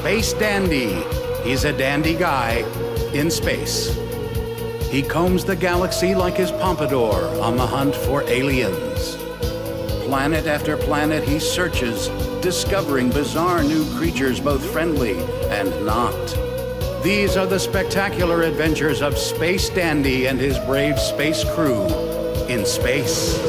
Space Dandy. He's a dandy guy in space. He combs the galaxy like his pompadour on the hunt for aliens. Planet after planet he searches, discovering bizarre new creatures both friendly and not. These are the spectacular adventures of Space Dandy and his brave space crew in space.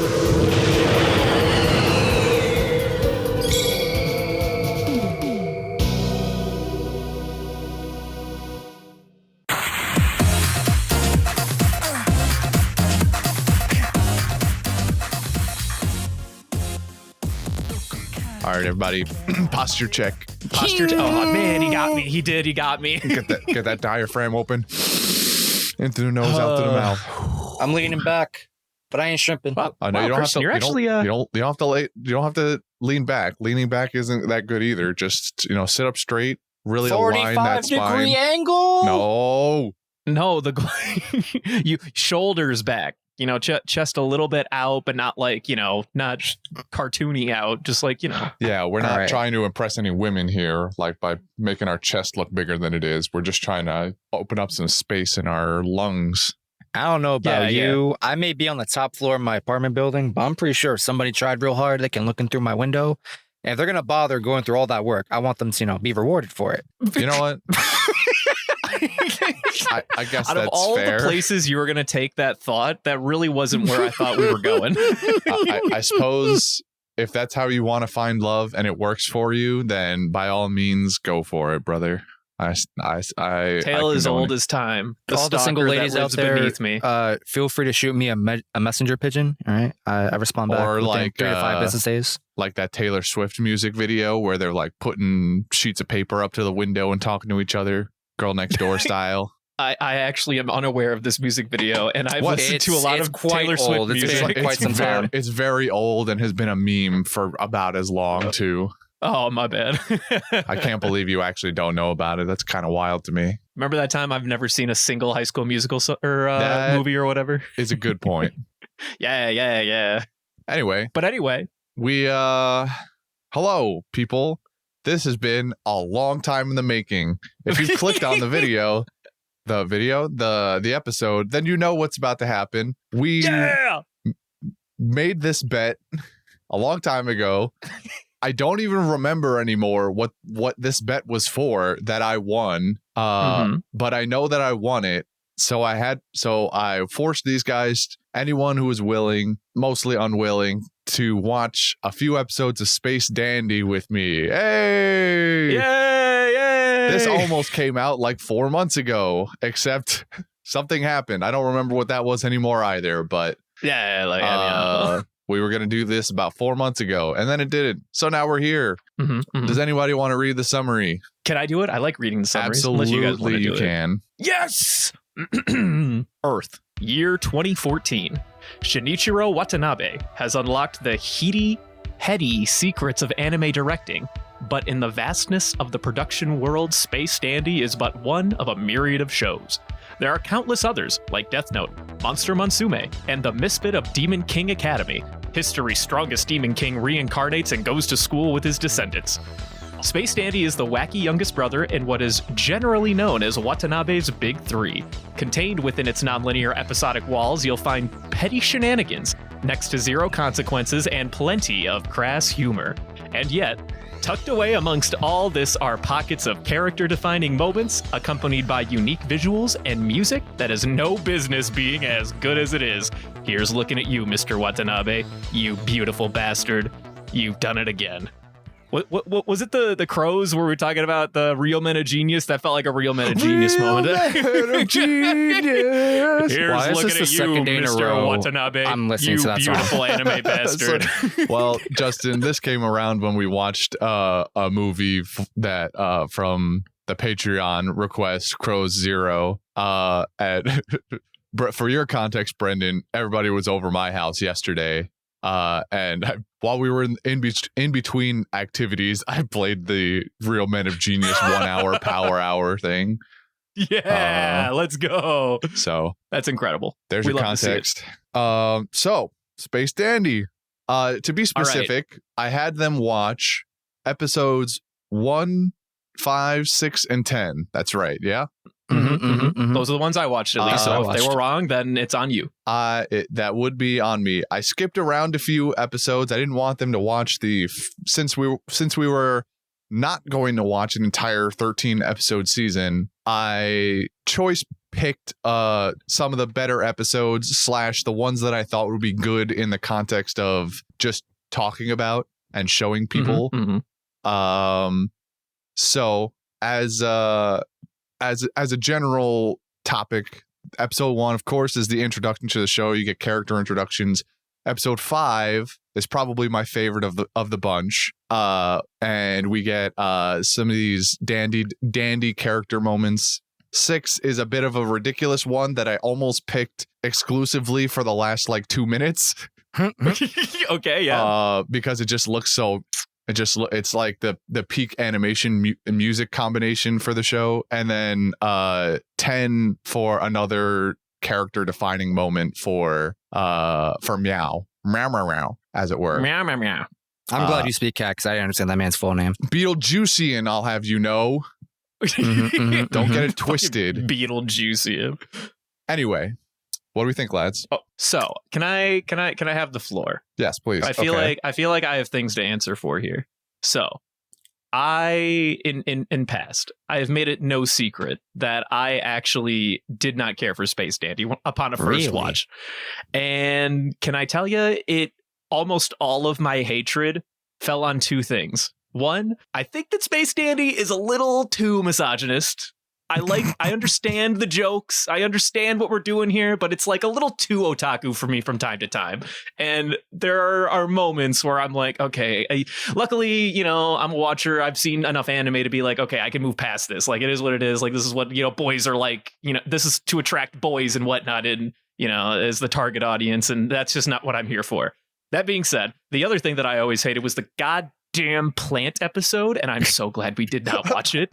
All right, everybody, posture check. Oh man, he got me. He did. He got me. Get that diaphragm open. Into the nose, out to the mouth. I'm leaning back, but I ain't shrimping. No, you don't have to. You don't have to lean back. Leaning back isn't that good either. Just sit up straight. Really align that spine. 45-degree angle. No, you shoulders back. Chest a little bit out, but not like, not cartoony out, just like, Yeah, we're not trying to impress any women here, like by making our chest look bigger than it is. We're just trying to open up some space in our lungs. I don't know about you. Yeah. I may be on the top floor of my apartment building, but I'm pretty sure if somebody tried real hard, they can look in through my window. And if they're going to bother going through all that work, I want them to, be rewarded for it. You know what? I guess out of all fair. The places you were going to take that thought, that really wasn't where I thought we were going. I suppose if that's how you want to find love and it works for you, then by all means, go for it, brother. Tale as old as time. All the single ladies out there, beneath me. Feel free to shoot me a messenger pigeon. All right, I respond back or within like 3 to 5 business days. Like that Taylor Swift music video where they're like putting sheets of paper up to the window and talking to each other, girl next door style. I actually am unaware of this music video, and I've listened to a lot of Taylor Swift music. Quite some time. It's very old and has been a meme for about as long too. Oh, my bad. I can't believe you actually don't know about it. That's kind of wild to me. Remember that time I've never seen a single High School Musical or movie or whatever? Is a good point. Yeah. Anyway, we hello people. This has been a long time in the making. If you clicked on the episode, then you know what's about to happen. We made this bet a long time ago. I don't even remember anymore what this bet was for that I won. But I know that I won it. So I forced these guys, anyone who was willing, mostly unwilling, to watch a few episodes of Space Dandy with me. Hey! Yay! This almost came out like 4 months ago, except something happened. I don't remember what that was anymore either, but we were going to do this about 4 months ago, and then it didn't. So now we're here. Does anybody want to read the summary? Can I do it? I like reading the summaries. Absolutely, you can. Yes! Earth, year 2014. Shinichiro Watanabe has unlocked the heady secrets of anime directing, but in the vastness of the production world, Space Dandy is but one of a myriad of shows. There are countless others, like Death Note, Monster Musume, and the misfit of Demon King Academy. History's strongest Demon King reincarnates and goes to school with his descendants. Space Dandy is the wacky youngest brother in what is generally known as Watanabe's Big Three. Contained within its nonlinear episodic walls, you'll find petty shenanigans, next to zero consequences, and plenty of crass humor. And yet, tucked away amongst all this are pockets of character-defining moments, accompanied by unique visuals and music that has no business being as good as it is. Here's looking at you, Mr. Watanabe. You beautiful bastard. You've done it again. What was it the Crows where we were talking about the real men of genius? That felt like a real men of genius moment. Here's looking at you, Mr. Watanabe. I'm listening to that beautiful song. Anime bastard. Well, Justin, this came around when we watched a movie that from the Patreon request, Crows Zero. For your context, Brendan, everybody was over my house yesterday. While we were in between activities, I played the Real Men of Genius 1 hour power hour thing. Yeah, let's go. So that's incredible. There's your context. So Space Dandy. To be specific, I had them watch episodes 1 5, 6, and 10. That's right. Yeah. Those are the ones I watched at least. So if they were wrong, then it's on you. That would be on me. I skipped around a few episodes. I didn't want them to watch since we were not going to watch an entire 13 episode season. I choice picked some of the better episodes / the ones that I thought would be good in the context of just talking about and showing people. So as a general topic, episode 1, of course, is the introduction to the show. You get character introductions. Episode 5 is probably my favorite of the bunch. And we get some of these dandy character moments. 6 is a bit of a ridiculous one that I almost picked exclusively for the last 2 minutes. Okay, yeah. Because it just looks so. It's like the peak animation music combination for the show, and then 10 for another character defining moment for meow, as it were. Meow. I'm glad you speak cat because I didn't understand that man's full name. Beetlejuice, I'll have you know. Don't get it twisted. Beetlejuice. Anyway, what do we think, lads? Oh, so can I have the floor? Yes, please. I feel like I have things to answer for here. So in past, I have made it no secret that I actually did not care for Space Dandy upon a first watch. And can I tell you, almost all of my hatred fell on 2 things. One, I think that Space Dandy is a little too misogynist. I understand the jokes. I understand what we're doing here, but it's a little too otaku for me from time to time. And there are moments where I'm like, okay, luckily, I'm a watcher. I've seen enough anime to be like, okay, I can move past this. It is what it is. This is what, boys are like, this is to attract boys and whatnot. And, as the target audience. And that's just not what I'm here for. That being said, the other thing that I always hated was the goddamn plant episode, and I'm so glad we did not watch it.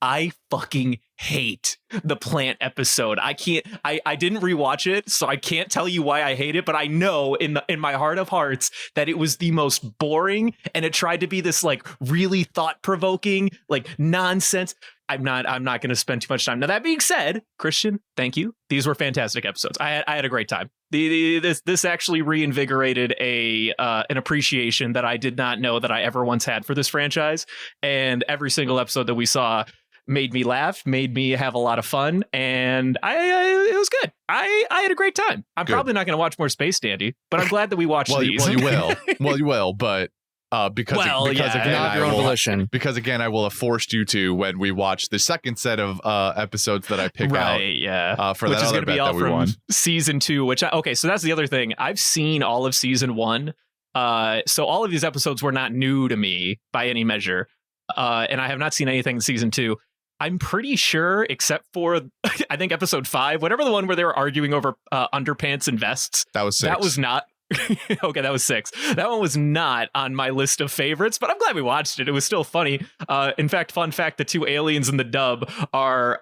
I fucking hate the plant episode. I didn't rewatch it, so I can't tell you why I hate it, but I know in my heart of hearts that it was the most boring, and it tried to be this really thought-provoking nonsense. I'm not going to spend too much time. Now, that being said, Christian, thank you. These were fantastic episodes. I had a great time. This actually reinvigorated an appreciation that I did not know that I ever once had for this franchise. And every single episode that we saw made me laugh, made me have a lot of fun, and it was good. I had a great time. I'm probably not going to watch more Space Dandy, but I'm glad that we watched these. Well, you will. Well, you will, but. Because again, I will have forced you to when we watch the second set of episodes that I pick out. Yeah. For that other bet that we won. Season 2, so that's the other thing. I've seen all of season 1. So all of these episodes were not new to me by any measure. And I have not seen anything in season 2. I'm pretty sure, except for I think episode 5, whatever the one where they were arguing over underpants and vests. That was 6. That was not. Okay, that was 6. That one was not on my list of favorites, but I'm glad we watched it. It was still funny. In fact, fun fact, the 2 aliens in the dub are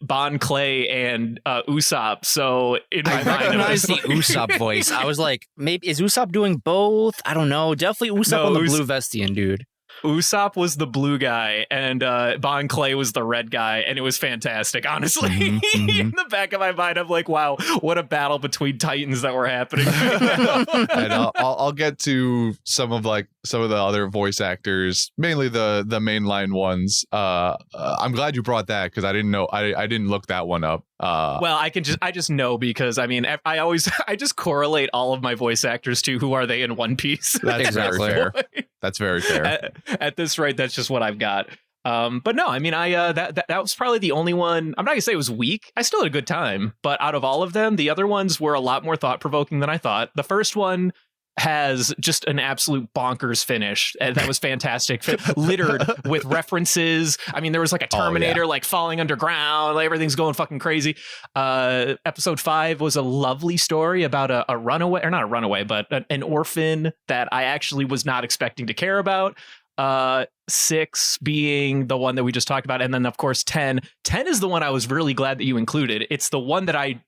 Bon Clay and Usopp. So in my mind, recognized the Usopp voice. I was like, maybe is Usopp doing both? I don't know. Definitely Usopp on the blue vestian dude. Usopp was the blue guy and Bon Clay was the red guy, and it was fantastic, honestly. In the back of my mind, I'm like, wow, what a battle between titans that were happening. And I'll get to some of the other voice actors, mainly the mainline ones. I'm glad you brought that because I didn't know. I didn't look that one up. Well, I just know because I just correlate all of my voice actors to who are they in One Piece. That's exactly fair. That's very fair. At this rate, that's just what I've got. But no, that was probably the only one. I'm not gonna say it was weak. I still had a good time, but out of all of them, the other ones were a lot more thought provoking than I thought. The first one has just an absolute bonkers finish. And that was fantastic. Littered with references. There was a Terminator falling underground. Everything's going fucking crazy. Episode 5 was a lovely story about a runaway, or not a runaway, but an orphan that I actually was not expecting to care about. 6 being the one that we just talked about, and then of course 10 is the one I was really glad that you included. It's the one that I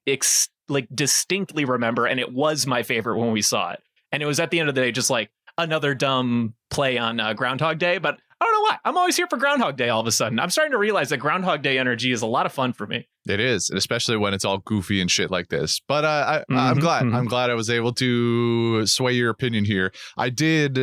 distinctly remember, and it was my favorite when we saw it, and it was at the end of the day just another dumb play on Groundhog Day, but I don't know why. I'm always here for Groundhog Day all of a sudden. I'm starting to realize that Groundhog Day energy is a lot of fun for me. It is, especially when it's all goofy and shit like this. But I'm glad. I'm glad I was able to sway your opinion here. I did,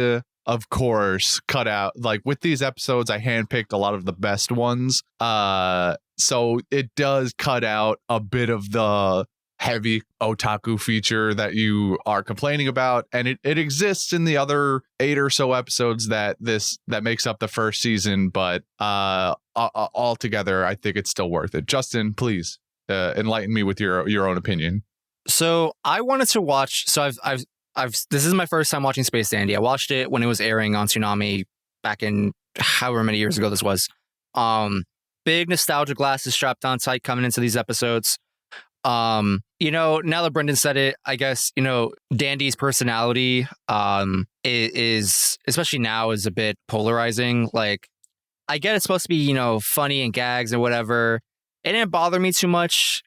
of course, cut out, like with these episodes, I handpicked a lot of the best ones. So it does cut out a bit of the heavy otaku feature that you are complaining about, and it exists in the other 8 or so episodes that makes up the first season, but altogether I think it's still worth it. Justin, please enlighten me with your own opinion. So I wanted to watch, so I've this is my first time watching Space Dandy. I watched it when it was airing on Toonami back in however many years ago this was. Big nostalgia glasses strapped on tight coming into these episodes. Now that Brendan said it, I guess, Dandy's personality is, especially now, is a bit polarizing. Like, I get it's supposed to be, funny and gags and whatever. It didn't bother me too much,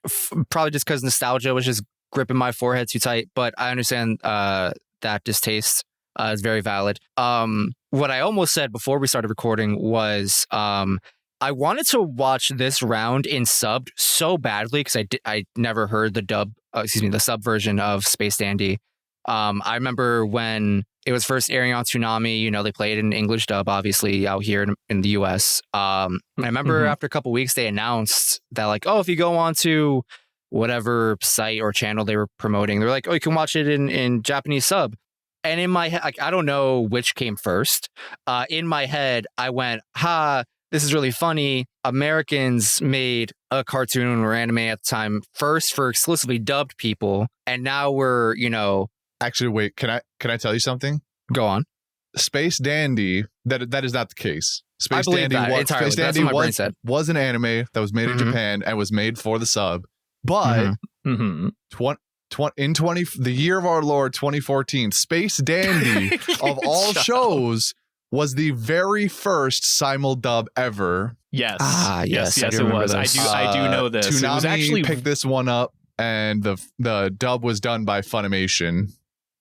probably just because nostalgia was just gripping my forehead too tight, but I understand that distaste is very valid. What I almost said before we started recording was I wanted to watch this round in subbed so badly because I never heard the sub version of Space Dandy. I remember when it was first airing on Toonami, they played in English dub, obviously, out here in the US. I remember after a couple weeks, they announced that, like, oh, if you go on to whatever site or channel they were promoting, they're like, oh, you can watch it in Japanese sub. And in my head, I don't know which came first. In my head, I went, this is really funny. Americans made a cartoon or anime at the time first for exclusively dubbed people, and now we're, Actually, wait, can I tell you something? Go on. Space Dandy, that is not the case. Space Dandy was an anime that was made in Japan and was made for the sub. But in the year of our Lord 2014, Space Dandy of all shows was the very first simuldub ever. Yes. Yes, it was. I do know this. Toonami it was actually picked this one up, and the dub was done by Funimation.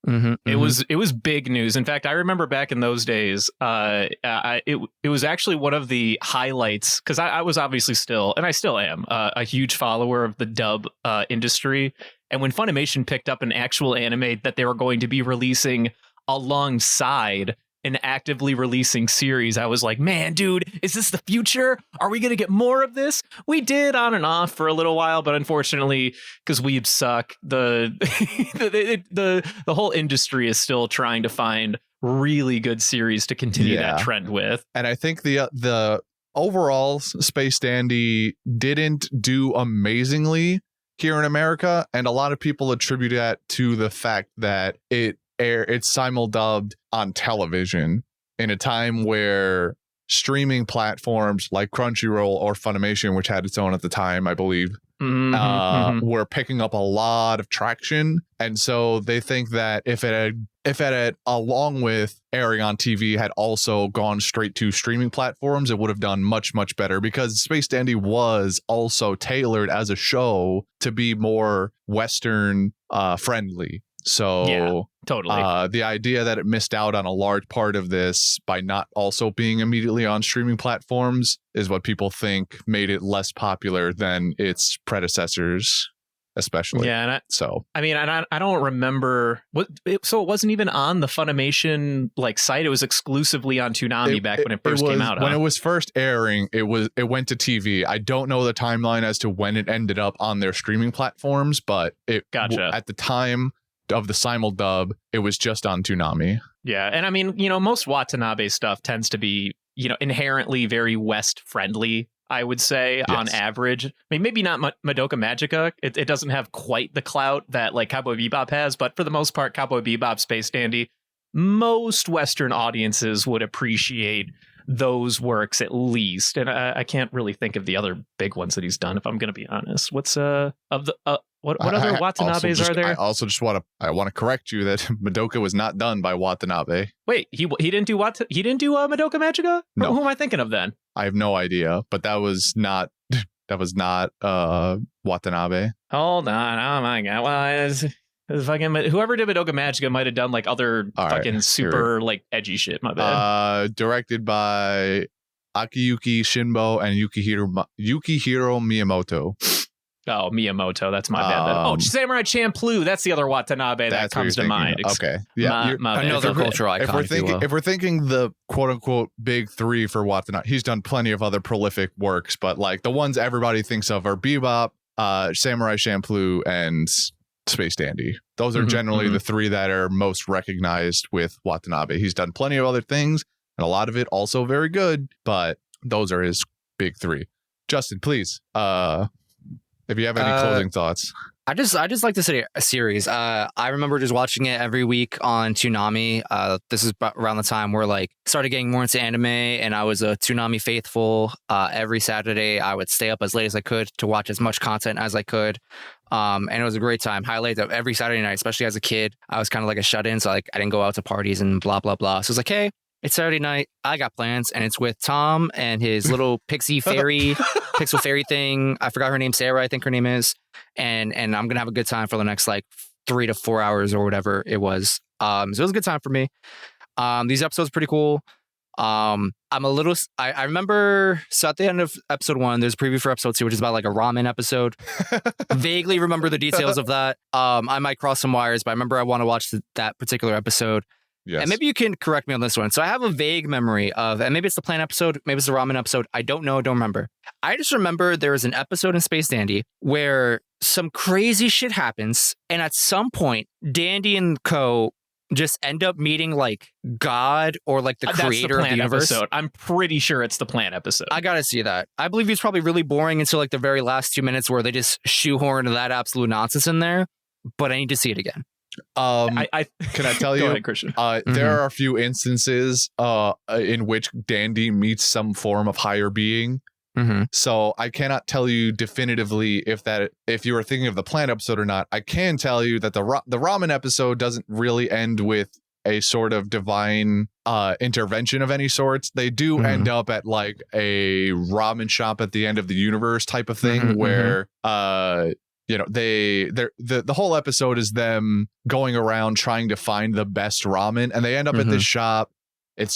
It was big news. In fact, I remember back in those days, it was actually one of the highlights, because I was obviously still, and I still am, a huge follower of the dub industry. And when Funimation picked up an actual anime that they were going to be releasing alongside an actively releasing series, I was like, man, dude, is this the future? Are we going to get more of this? We did on and off for a little while, but unfortunately, because weebs suck, the whole industry is still trying to find really good series to continue that trend with. And I think the overall Space Dandy didn't do amazingly here in America, and a lot of people attribute that to the fact that it's simuldubbed on television in a time where streaming platforms like Crunchyroll or Funimation, which had its own at the time, I believe, were picking up a lot of traction. And so they think that if it had, along with airing on TV, had also gone straight to streaming platforms, it would have done much, much better, because Space Dandy was also tailored as a show to be more Western friendly. So yeah, totally. The idea that it missed out on a large part of this by not also being immediately on streaming platforms is what people think made it less popular than its predecessors, especially. Yeah, and I don't remember so it wasn't even on the Funimation site. It was exclusively on Toonami back when it first came out. When it was first airing, it went to TV. I don't know the timeline as to when it ended up on their streaming platforms, but at the time of the simuldub, it was just on Toonami. Yeah, and I mean, most Watanabe stuff tends to be, inherently very West friendly, I would say, on average. I mean, maybe not Madoka Magica. It doesn't have quite the clout that Cowboy Bebop has, but for the most part, Cowboy Bebop, Space Dandy, most Western audiences would appreciate those works at least. And I can't really think of the other big ones that he's done, if I'm going to be honest. What's what other Watanabes are there? I also just want to correct you that Madoka was not done by Watanabe. Wait, he didn't do Madoka Magica? No. Who am I thinking of then? I have no idea, but that was not Watanabe. Hold on, oh my god! Well, Fucking whoever did Madoka Magica might have done like other fucking super like edgy shit. My bad. Directed by Akiyuki Shinbo and Yukihiro Miyamoto. Oh, Miyamoto. That's my bad. Oh, Samurai Champloo. That's the other Watanabe that comes to mind. Okay. Yeah. Another cultural icon. If we're thinking the quote unquote big three for Watanabe, he's done plenty of other prolific works, but like the ones everybody thinks of are Bebop, Samurai Champloo, and Space Dandy. Those are generally the three that are most recognized with Watanabe. He's done plenty of other things, and a lot of it also very good, but those are his big three. Justin, please, if you have any closing thoughts. I just like the series. I remember just watching it every week on Toonami. This is around the time where like started getting more into anime, and I was a Toonami faithful. Every Saturday, I would stay up as late as I could to watch as much content as I could. And it was a great time. Highlights of every Saturday night, especially as a kid. I was kind of like a shut-in, so like I didn't go out to parties and blah blah blah. So it's like, hey, it's Saturday night. I got plans, and it's with Tom and his little pixel fairy thing. I forgot her name, Sarah, I think her name is. And I'm gonna have a good time for the next like 3 to 4 hours or whatever it was. So it was a good time for me. These episodes are pretty cool. I remember, so at the end of episode 1, there's a preview for episode 2, which is about like a ramen episode. Vaguely remember the details of that. I might cross some wires, but I remember I want to watch that particular episode. Yes. And maybe you can correct me on this one. So I have a vague memory of, and maybe it's the plant episode, maybe it's the ramen episode. I don't know. Don't remember. I just remember there was an episode in Space Dandy where some crazy shit happens. And at some point, Dandy and co just end up meeting like God or like the creator of the universe. Episode. I'm pretty sure it's the plant episode. I gotta see that. I believe it's probably really boring until like the very last 2 minutes where they just shoehorn that absolute nonsense in there. But I need to see it again. Can I tell you? Go ahead, Christian. There are a few instances in which Dandy meets some form of higher being. So I cannot tell you definitively if you were thinking of the plant episode or not. I can tell you that the ramen episode doesn't really end with a sort of divine intervention of any sorts. They do end up at like a ramen shop at the end of the universe type of thing where you know, the whole episode is them going around trying to find the best ramen, and they end up at this shop. It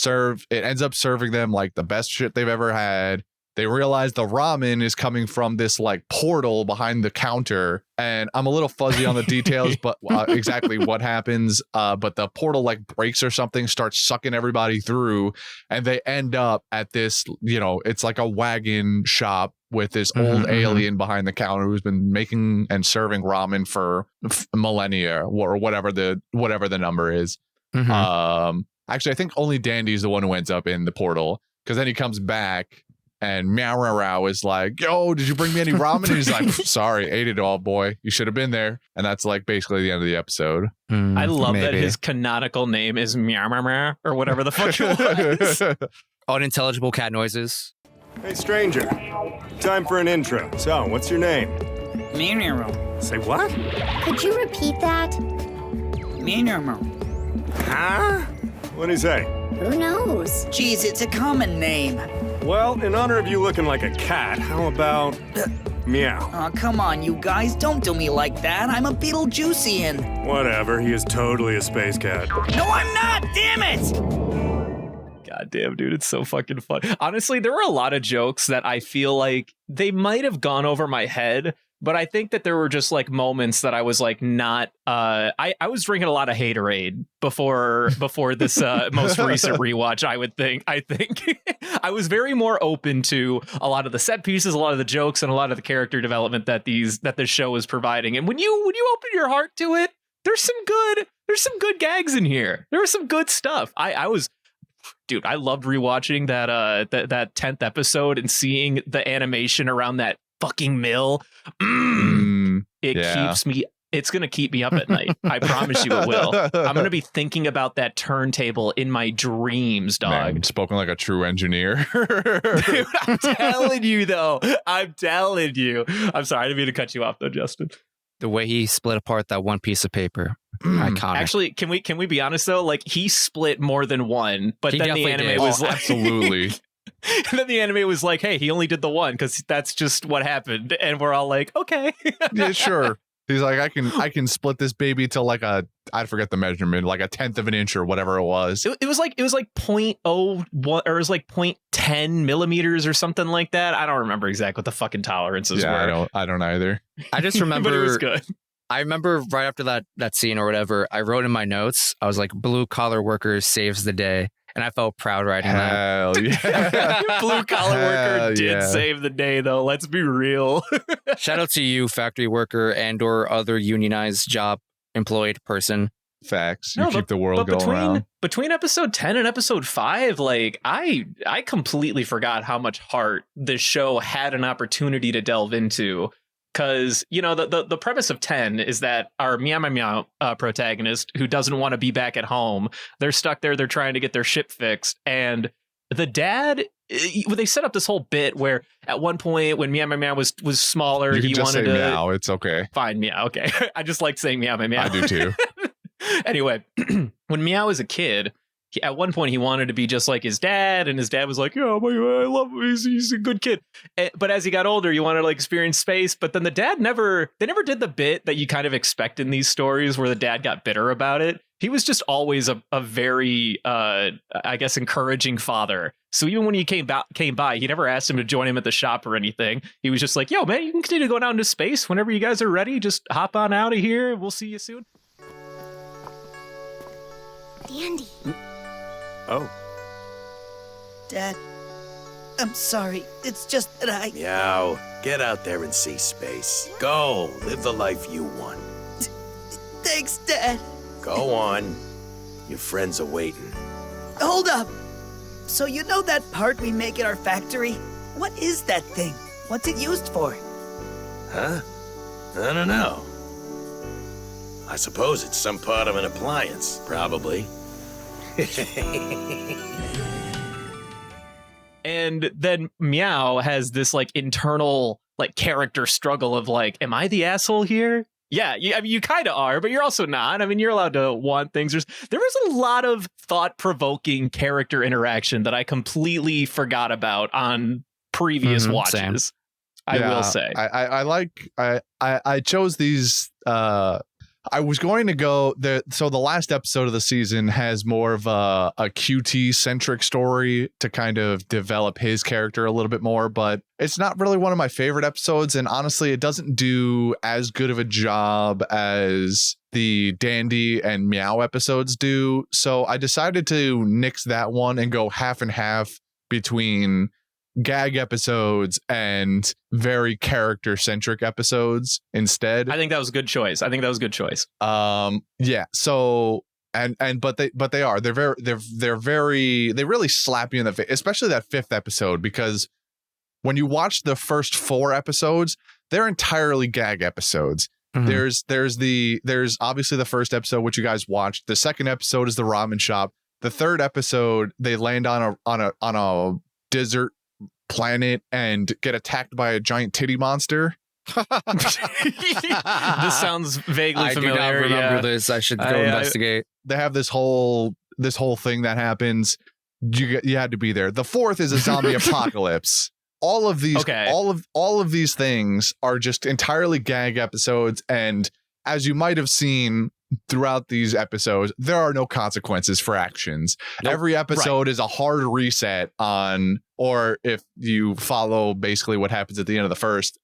ends up serving them like the best shit they've ever had. They realize the ramen is coming from this like portal behind the counter, and I'm a little fuzzy on the details, but exactly what happens. But the portal like breaks or something, starts sucking everybody through, and they end up at this, you know, it's like a wagon shop with this old alien behind the counter who's been making and serving ramen for millennia or whatever the number is. Actually, I think only Dandy's the one who ends up in the portal, because then he comes back and Meow is like, yo, did you bring me any ramen? And he's like, sorry, ate it all, boy. You should have been there. And that's like basically the end of the episode. I love that his canonical name is Meow or whatever the fuck it was. Unintelligible cat noises. Hey, stranger. Time for an intro. So, what's your name? Meow. Say what? Could you repeat that? Meow. Huh? What'd he say? Who knows? Geez, it's a common name. Well, in honor of you looking like a cat, how about meow? Oh, come on, you guys. Don't do me like that. I'm a Beetlejuicean. Whatever, he is totally a space cat. No, I'm not! Damn it! God damn, dude, it's so fucking fun. Honestly, there were a lot of jokes that I feel like they might have gone over my head, but I think that there were just like moments that I was like not I was drinking a lot of Haterade before this most recent rewatch. I think I was very more open to a lot of the set pieces, a lot of the jokes, and a lot of the character development that this show is providing. And when you open your heart to it, there's some good gags in here. There was some good stuff. Dude, I loved rewatching that 10th episode and seeing the animation around that fucking mill. It's gonna keep me up at night. I promise you it will. I'm gonna be thinking about that turntable in my dreams, dog. Man, spoken like a true engineer. Dude, I'm telling you though. I'm sorry, I didn't mean to cut you off though, Justin. The way he split apart that one piece of paper. Iconic. Actually, can we be honest though? Like, he split more than one, but then the anime was like, absolutely. And then the anime was like, hey, he only did the one because that's just what happened. And we're all like, okay. Yeah, sure. He's like, I can split this baby to like I forget the measurement, like a 1/10 of an inch or whatever it was. It was like 0.01 or it was like 0.10 millimeters or something like that. I don't remember exactly what the fucking tolerances were. I don't either. I just remember but it was good. I remember right after that scene or whatever, I wrote in my notes, I was like, blue collar workers saves the day. And I felt proud writing that. Hell yeah. Blue collar worker did save the day, though. Let's be real. Shout out to you, factory worker and or other unionized job employed person. Facts. You keep the world going around. Between episode 10 and episode 5, like I completely forgot how much heart this show had an opportunity to delve into. Because, you know, the premise of 10 is that our Meow Meow Meow protagonist, who doesn't want to be back at home, they're stuck there. They're trying to get their ship fixed. And the dad, they set up this whole bit where at one point when Meow Meow Meow was smaller, you can he just wanted say to. Meow. It's okay. Fine, Meow. Okay. I just like saying Meow Meow Meow. I do too. Anyway, when Meow was a kid, at one point he wanted to be just like his dad, and his dad was like, "Yeah, I love him. He's a good kid." But as he got older, he wanted to like experience space. But then the dad never did the bit that you kind of expect in these stories where the dad got bitter about it. He was just always a very, I guess, encouraging father. So even when he came by, he never asked him to join him at the shop or anything. He was just like, "Yo, man, you can continue to go down into space whenever you guys are ready. Just hop on out of here. We'll see you soon." Dandy. Oh. Dad, I'm sorry. It's just that I... Meow, get out there and see space. Go, live the life you want. Thanks, Dad. Go on. Your friends are waiting. Hold up. So you know that part we make at our factory? What is that thing? What's it used for? Huh? I don't know. I suppose it's some part of an appliance, probably. And then Meow has this like internal like character struggle of like, am I the asshole here? Yeah, I mean, you kind of are, but you're also not. I mean, you're allowed to want things. There was a lot of thought-provoking character interaction that I completely forgot about on previous watches. I will say. I chose these. I was going to go there. So the last episode of the season has more of a QT centric story to kind of develop his character a little bit more, but it's not really one of my favorite episodes. And honestly, it doesn't do as good of a job as the Dandy and Meow episodes do. So I decided to nix that one and go half and half between gag episodes and very character centric episodes instead. I think that was a good choice. Yeah. So they really slap you in the face, especially that 5th episode, because when you watch the first 4 episodes, they're entirely gag episodes. Mm-hmm. There's obviously the first episode, which you guys watched. The second episode is the ramen shop. The third episode, they land on a desert planet and get attacked by a giant titty monster. This sounds vaguely familiar. I do not remember this. I should go investigate. They have this whole thing that happens. You had to be there. The 4th is a zombie apocalypse. All of these, all of these things are just entirely gag episodes, and as you might have seen throughout these episodes, there are no consequences for actions. Nope. Every episode is a hard reset on, or if you follow basically what happens at the end of the first,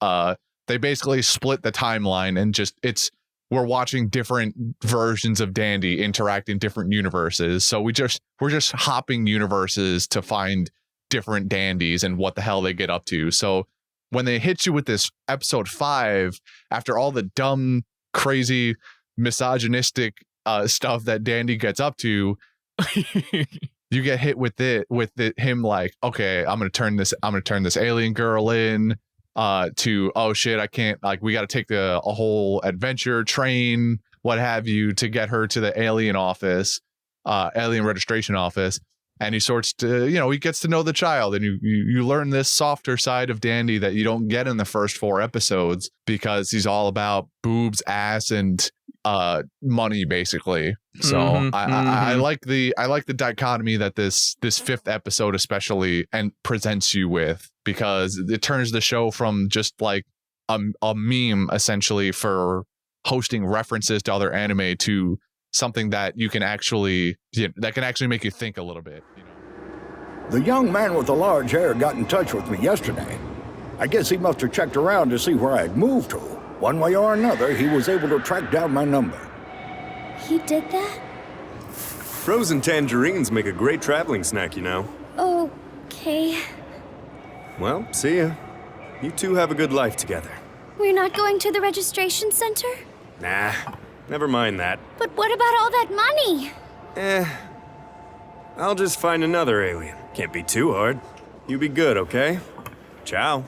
they basically split the timeline and we're watching different versions of Dandy interact in different universes. So we're just hopping universes to find different Dandies and what the hell they get up to. So when they hit you with this episode 5, after all the dumb, crazy, misogynistic stuff that Dandy gets up to, you get hit with him like, okay, I'm gonna turn this alien girl in to, oh shit, I can't, like, we got to take a whole adventure train, what have you, to get her to the alien office, alien registration office. And he sorts to, he gets to know the child, and you learn this softer side of Dandy that you don't get in the first 4 episodes, because he's all about boobs, ass, and money, basically. So I like the dichotomy that this 5th episode especially and presents you with, because it turns the show from just like a meme essentially for hosting references to other anime to something that you can actually that can actually make you think a little bit. The young man with the large hair got in touch with me yesterday. I guess he must have checked around to see where I'd moved to. One way or another, he was able to track down my number. He did that? Frozen tangerines make a great traveling snack, you know. Okay. Well, see ya. You two have a good life together. We're not going to the registration center? Nah, never mind that. But what about all that money? I'll just find another alien. Can't be too hard. You be good, okay? Ciao.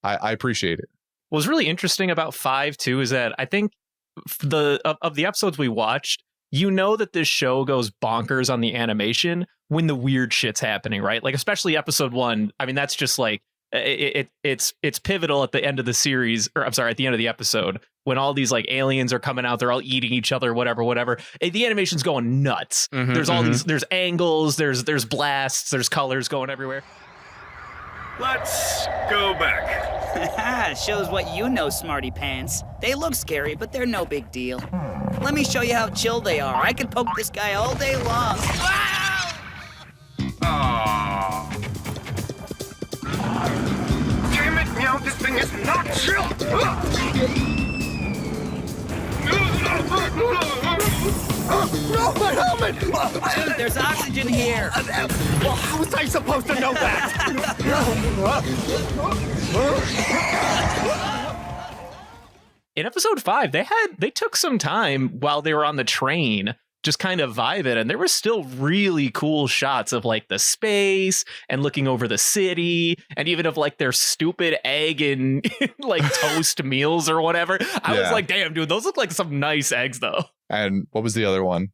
I appreciate it. What was really interesting about 5 too is that I think of the episodes we watched, you know that this show goes bonkers on the animation when the weird shit's happening, right? Like especially episode 1. I mean, that's just like it's pivotal at the end of the series, or I'm sorry, at the end of the episode when all these like aliens are coming out, they're all eating each other, whatever. The animation's going nuts. There's all these, there's angles, there's blasts, there's colors going everywhere. Let's go back. Shows what you know, smarty pants. They look scary, but they're no big deal. Let me show you how chill they are. I could poke this guy all day long. Wow! Damn it, Meow, this thing is not chill! No, my helmet! Dude, there's oxygen here. Well, how was I supposed to know that? In episode 5, they took some time while they were on the train, just kind of vibing, and there were still really cool shots of like the space and looking over the city, and even of like their stupid egg and like toast meals or whatever. I was like, damn, dude, those look like some nice eggs though. And what was the other one?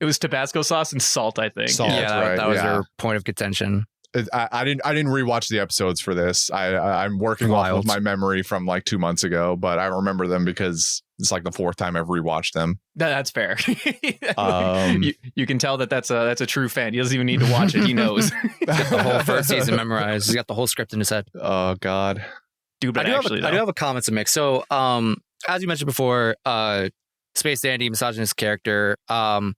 It was Tabasco sauce and salt, I think. Salt, right, that was their point of contention. I didn't rewatch the episodes for this. I'm working off of my memory from like 2 months ago, but I remember them because it's like the 4th time I've rewatched them. That's fair. You can tell that's a true fan. He doesn't even need to watch it. He knows. The whole first season memorized. He's got the whole script in his head. Oh God, dude. But I do have a comment to make. So, as you mentioned before, Space Dandy, misogynist character. And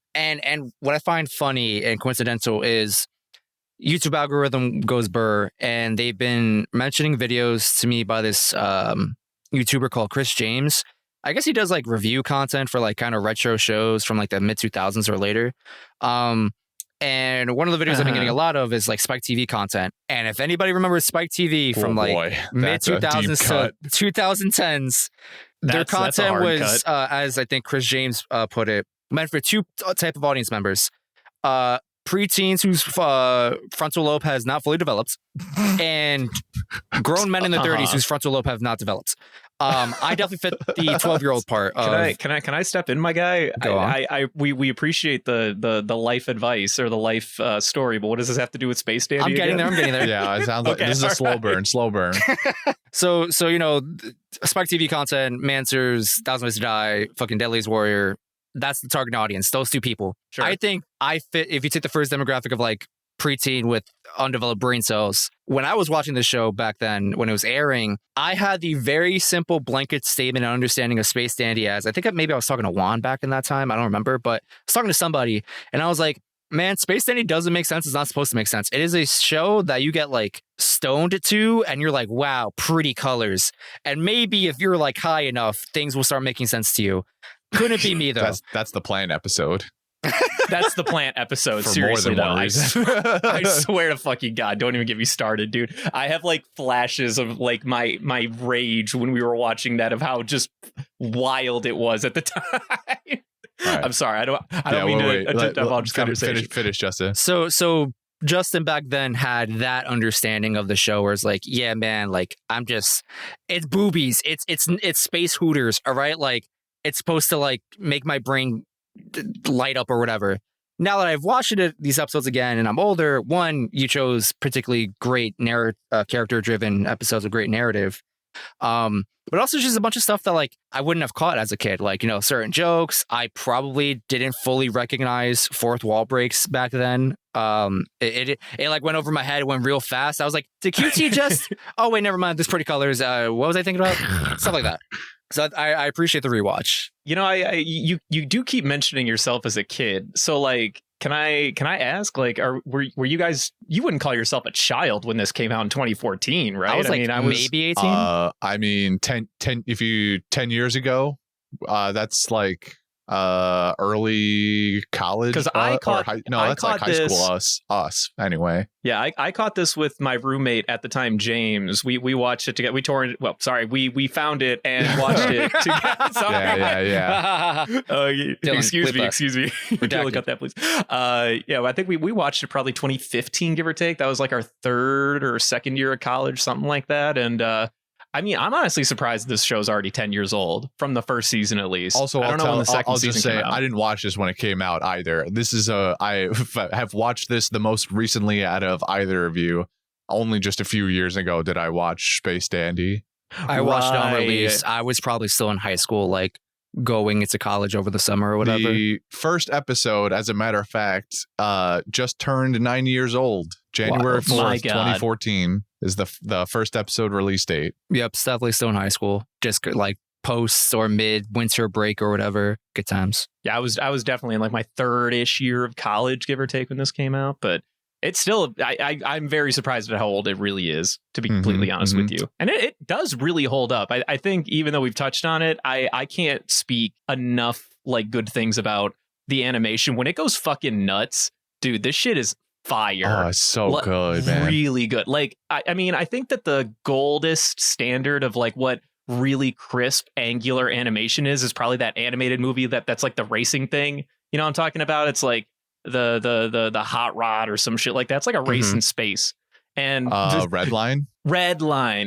what I find funny and coincidental is YouTube algorithm goes burr, and they've been mentioning videos to me by this YouTuber called Chris James. I guess he does like review content for like kind of retro shows from like the mid 2000s or later. And one of the videos I've been getting a lot of is like Spike TV content. And if anybody remembers Spike TV from mid 2000s to 2010s, their content was, as I think Chris James put it, meant for 2 type of audience members. Preteens whose frontal lobe has not fully developed, and grown men in their 30s whose frontal lobe have not developed. I definitely fit the 12-year-old part. Can I step in, my guy? Go on. We appreciate the life advice or the life story, but what does this have to do with Space Dandy? I'm getting there. Yeah, it sounds like this is a slow burn. So you know, Spike TV content, Mansers, Thousand Ways to Die, fucking Deadliest Warrior. That's the target audience. Those 2 people. Sure. I think I fit. If you take the first demographic of like preteen with undeveloped brain cells, when I was watching the show back then, when it was airing, I had the very simple blanket statement and understanding of Space Dandy as, I think maybe I was talking to Juan back in that time. I don't remember, but I was talking to somebody and I was like, man, Space Dandy doesn't make sense. It's not supposed to make sense. It is a show that you get like stoned to and you're like, wow, pretty colors. And maybe if you're like high enough, things will start making sense to you. Couldn't be me though. That's the plant episode. That's the plant episode. For Seriously, more than one reason. I swear to fucking God, don't even get me started, dude. I have like flashes of like my rage when we were watching that, of how just wild it was at the time. Right. I'm sorry. I don't mean to divulge this conversation. Finish, Justin. So Justin back then had that understanding of the show where it's like, yeah, man, like it's boobies, it's space hooters, all right? Like it's supposed to like make my brain light up or whatever. Now that I've watched these episodes again and I'm older, one, you chose particularly great character-driven episodes with great narrative. But also just a bunch of stuff that like I wouldn't have caught as a kid. Like, you know, certain jokes I probably didn't fully recognize fourth wall breaks back then. It like went over my head. It went real fast. I was like, did QT just? Oh wait, never mind. There's pretty colors. What was I thinking about? Stuff like that. So I appreciate the rewatch. You know, you do keep mentioning yourself as a kid. So like, can I ask, like, were you guys, you wouldn't call yourself a child when this came out in 2014, right? I was maybe 18. I mean, 10 years ago, that's like early college. Because I caught that's like high school us anyway. Yeah, I caught this with my roommate at the time, James. We watched it together. We found it and watched it together. Sorry. Yeah. Dylan, excuse me. Dylan, cut that, please. I think we watched it probably 2015, give or take. That was like our third or second year of college, something like that. And I mean, I'm honestly surprised this show's already 10 years old from the first season, at least. Also, I don't know when the second season came out. I didn't watch this when it came out either. This is I have watched this the most recently out of either of you. Only just a few years ago did I watch Space Dandy. I watched it on release. I was probably still in high school, like going into college over the summer or whatever. The first episode, as a matter of fact, just turned 9 years old. January 4th, 2014 is the first episode release date. Yep, it's definitely still in high school. Just like post or mid winter break or whatever. Good times. Yeah, I was definitely in like my third-ish year of college, give or take, when this came out. But it's still, I'm very surprised at how old it really is, to be completely honest with you. And it does really hold up. I think even though we've touched on it, I can't speak enough like good things about the animation. When it goes fucking nuts, dude, this shit is fire. Oh, it's so good, man. Really good. Like, I mean, I think that the goldest standard of like what really crisp angular animation is probably that animated movie that's like the racing thing. You know what I'm talking about? It's like the Hot Rod or some shit like that. It's like a race in space. And Redline.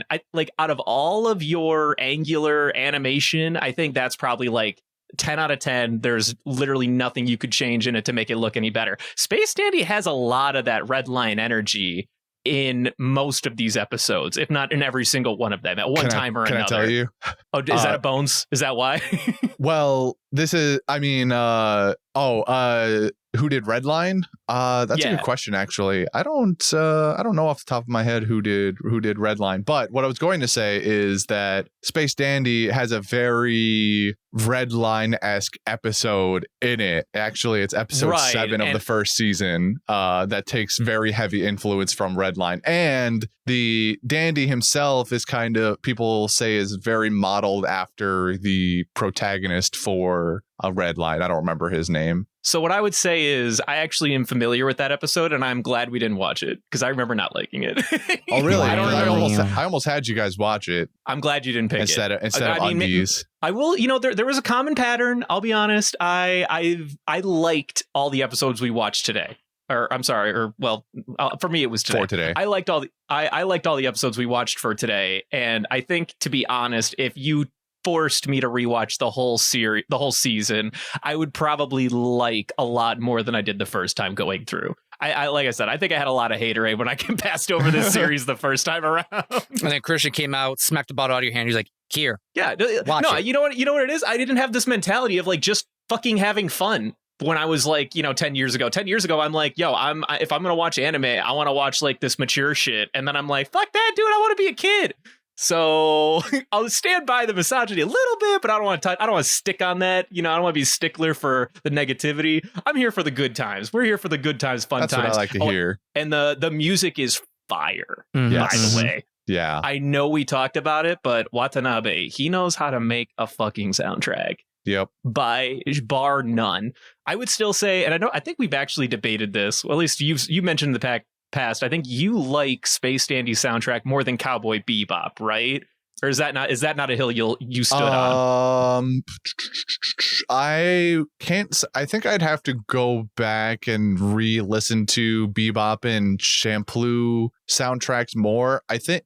I like, out of all of your angular animation, I think that's probably like 10 out of 10. There's literally nothing you could change in it to make it look any better. Space Dandy has a lot of that Redline energy in most of these episodes, if not in every single one of them at one time or another. Can I tell you? Oh, is that a Bones? Is that why? Well, this is, I mean, who did Redline? That's a good question, actually. I don't know off the top of my head who did Redline, but what I was going to say is that Space Dandy has a very Redline-esque episode in it. Actually, it's episode 7 of the first season that takes very heavy influence from Redline. And the Dandy himself is kind of, people say, is very modeled after the protagonist for a Redline. I don't remember his name. So what I would say is I actually am familiar with that episode, and I'm glad we didn't watch it because I remember not liking it. Oh, really? I almost had you guys watch it. I'm glad you didn't pick instead of Undies. I will. You know, there was a common pattern. I'll be honest. I liked all the episodes we watched today. Or I'm sorry. Or well, for me it was today. For today. I liked all the episodes we watched for today, and I think, to be honest, if you forced me to rewatch the whole season, I would probably like a lot more than I did the first time going through. I like I said, I think I had a lot of haterade when I passed over this series the first time around. And then Christian came out, smacked the bottle out of your hand. He's like, "Here, yeah, watch it." You know what it is? I didn't have this mentality of like just fucking having fun. When I was like, 10 years ago, I'm like, yo, if I'm going to watch anime, I want to watch like this mature shit. And then I'm like, fuck that, dude. I want to be a kid. So I'll stand by the misogyny a little bit, but I don't want to stick on that. I don't want to be a stickler for the negativity. I'm here for the good times. We're here for the good times, fun times. That's what I like to hear. And the music is fire, by Yes. the way. Yeah. I know we talked about it, but Watanabe, he knows how to make a fucking soundtrack. Yep. By bar none. I would still say, and I think we've actually debated this. Well, at least you mentioned in the past. I think you like Space Dandy's soundtrack more than Cowboy Bebop, right? Or is that not a hill you stood on? I can't. I think I'd have to go back and re-listen to Bebop and Shampoo soundtracks more. I think,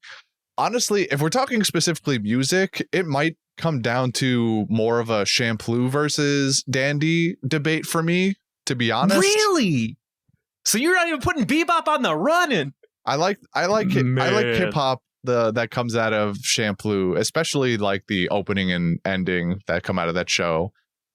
honestly, if we're talking specifically music, it might come down to more of a Shampoo versus Dandy debate for me, to be honest. Really? So you're not even putting Bebop on the running? I like hip hop that comes out of Shampoo, especially like the opening and ending that come out of that show.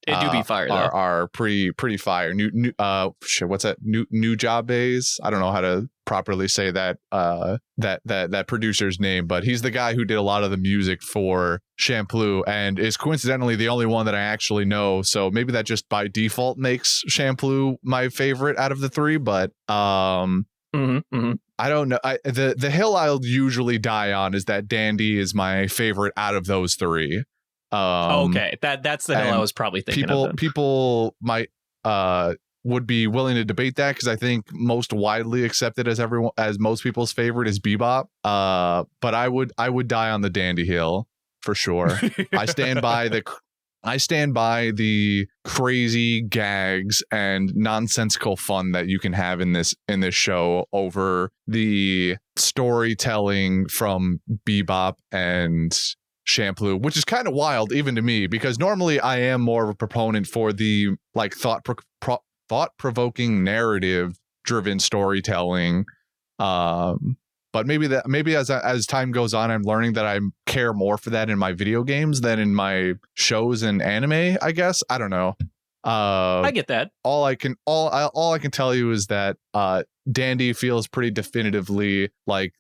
It do be fire though. Are pretty fire. What's that? New Job Days. I don't know how to properly say that that producer's name, but he's the guy who did a lot of the music for Shampoo and is coincidentally the only one that I actually know. So maybe that just by default makes Shampoo my favorite out of the three. But I don't know. The hill I'll usually die on is that Dandy is my favorite out of those three. Okay, that's the hill I was probably thinking of. People might would be willing to debate that because I think most widely accepted as most people's favorite is Bebop. But I would die on the Dandy hill for sure. I stand by the crazy gags and nonsensical fun that you can have in this show over the storytelling from Bebop and Shampoo, which is kind of wild even to me because normally I am more of a proponent for the like thought-provoking narrative-driven storytelling. But maybe as time goes on, I'm learning that I care more for that in my video games than in my shows and anime, I guess. I don't know. I get that. All I can tell you is that Dandy feels pretty definitively like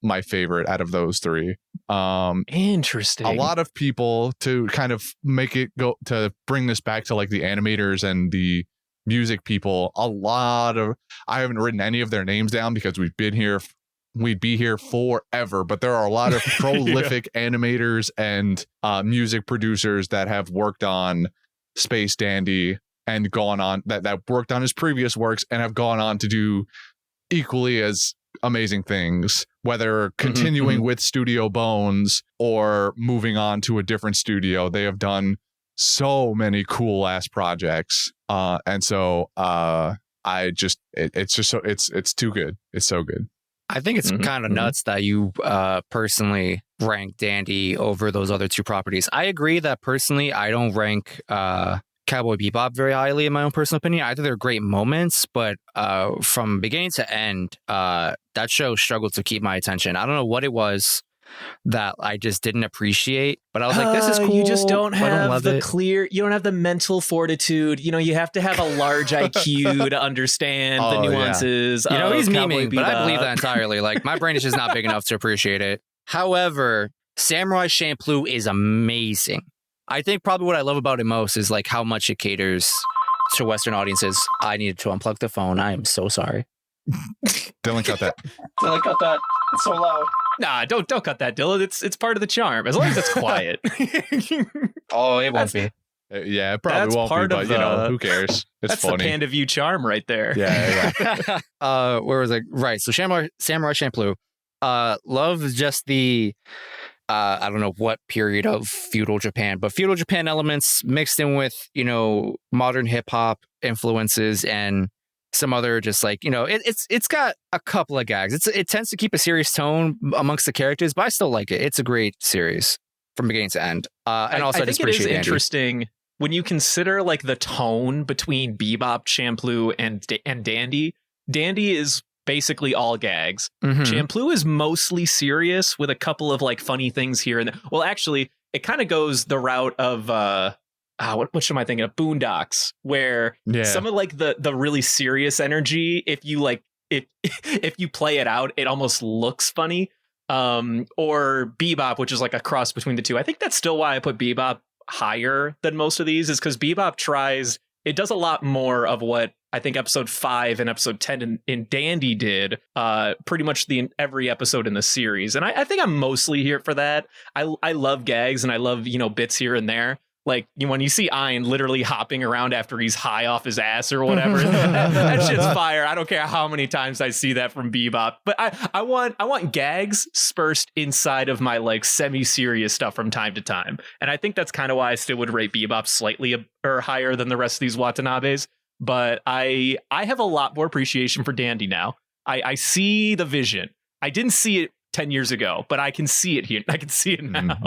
my favorite out of those three. Interesting. A lot of people, to kind of make it go to bring this back to like the animators and the music people, I haven't written any of their names down because we'd be here forever, but there are a lot of prolific animators and music producers that have worked on Space Dandy and gone on that worked on his previous works and have gone on to do equally as amazing things, whether continuing with Studio Bones or moving on to a different studio. They have done so many cool ass projects, and so it's too good. It's so good. I think it's kind of nuts that you personally rank Dandy over those other two properties. I agree that personally I don't rank Cowboy Bebop very highly in my own personal opinion. I think they're great moments, but from beginning to end, that show struggled to keep my attention. I don't know what it was that I just didn't appreciate, but I was like, this is cool. You just don't have you don't have the mental fortitude. You know, you have to have a large IQ to understand the nuances. You know, he's Cowboy memeing, but I Bebop. believe that entirely. Like, my brain is just not big enough to appreciate it. However, Samurai Champloo is amazing. I think probably what I love about it most is like how much it caters to Western audiences. I needed to unplug the phone. I am so sorry. Dylan, cut that. Dylan, cut that. It's so loud. Nah, don't cut that, Dylan. It's part of the charm. As long as it's quiet. Oh, it won't be. Yeah, it probably won't be, but you know, who cares? It's that's funny. The Panda View charm right there. Yeah. Where was I? Right. So Samurai Champloo. Love just the I don't know what period of feudal Japan, but feudal Japan elements mixed in with, you know, modern hip hop influences and some other just like, you know, it's got a couple of gags. It tends to keep a serious tone amongst the characters, but I still like it. It's a great series from beginning to end. And also I think it is interesting when you consider like the tone between Bebop, Champloo, and Dandy. Dandy is basically all gags. Champloo is mostly serious with a couple of like funny things here and there. Well, actually, it kind of goes the route of what am I thinking of? Boondocks, where some of like the really serious energy, if you like if you play it out, it almost looks funny. Or Bebop, which is like a cross between the two. I think that's still why I put Bebop higher than most of these, is because Bebop it does a lot more of what I think episode 5 and episode 10 in Dandy did, pretty much every episode in the series. And I think I'm mostly here for that. I love gags and I love, you know, bits here and there. Like when you see Ein literally hopping around after he's high off his ass or whatever, that shit's fire. I don't care how many times I see that from Bebop, but I want gags dispersed inside of my like semi-serious stuff from time to time. And I think that's kind of why I still would rate Bebop slightly or higher than the rest of these Watanabes. But I have a lot more appreciation for Dandy now. I see the vision. I didn't see it 10 years ago, but I can see it here. I can see it now.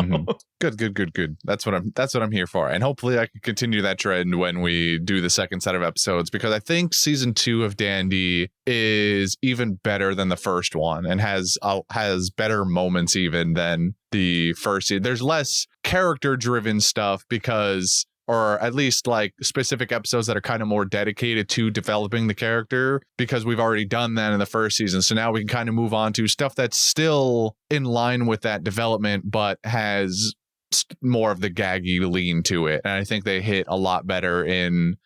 Good. That's what I'm here for. And hopefully I can continue that trend when we do the second set of episodes, because I think season 2 of Dandy is even better than the first one and has better moments even than the first. There's less character driven stuff because or at least like specific episodes that are kind of more dedicated to developing the character, because we've already done that in the first season. So now we can kind of move on to stuff that's still in line with that development, but has more of the gaggy lean to it. And I think they hit a lot better and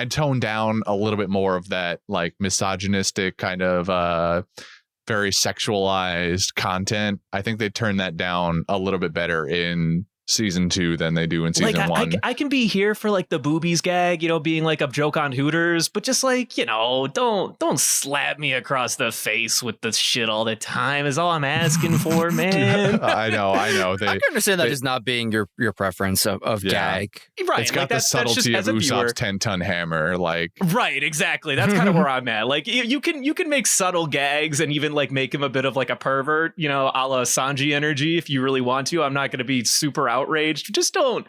tone down a little bit more of that like misogynistic kind of very sexualized content. I think they turned that down a little bit better in season 2 than they do in season 1. I can be here for like the boobies gag, being like a joke on Hooters, but just like, don't slap me across the face with this shit all the time is all I'm asking for, man. I know. I can understand that just not being your preference of gag. Right. It's got the subtlety of Usopp's 10-ton hammer. Like, right, exactly. That's kind of where I'm at. Like you can make subtle gags and even like make him a bit of like a pervert, a la Sanji energy if you really want to. I'm not going to be super outraged. Just don't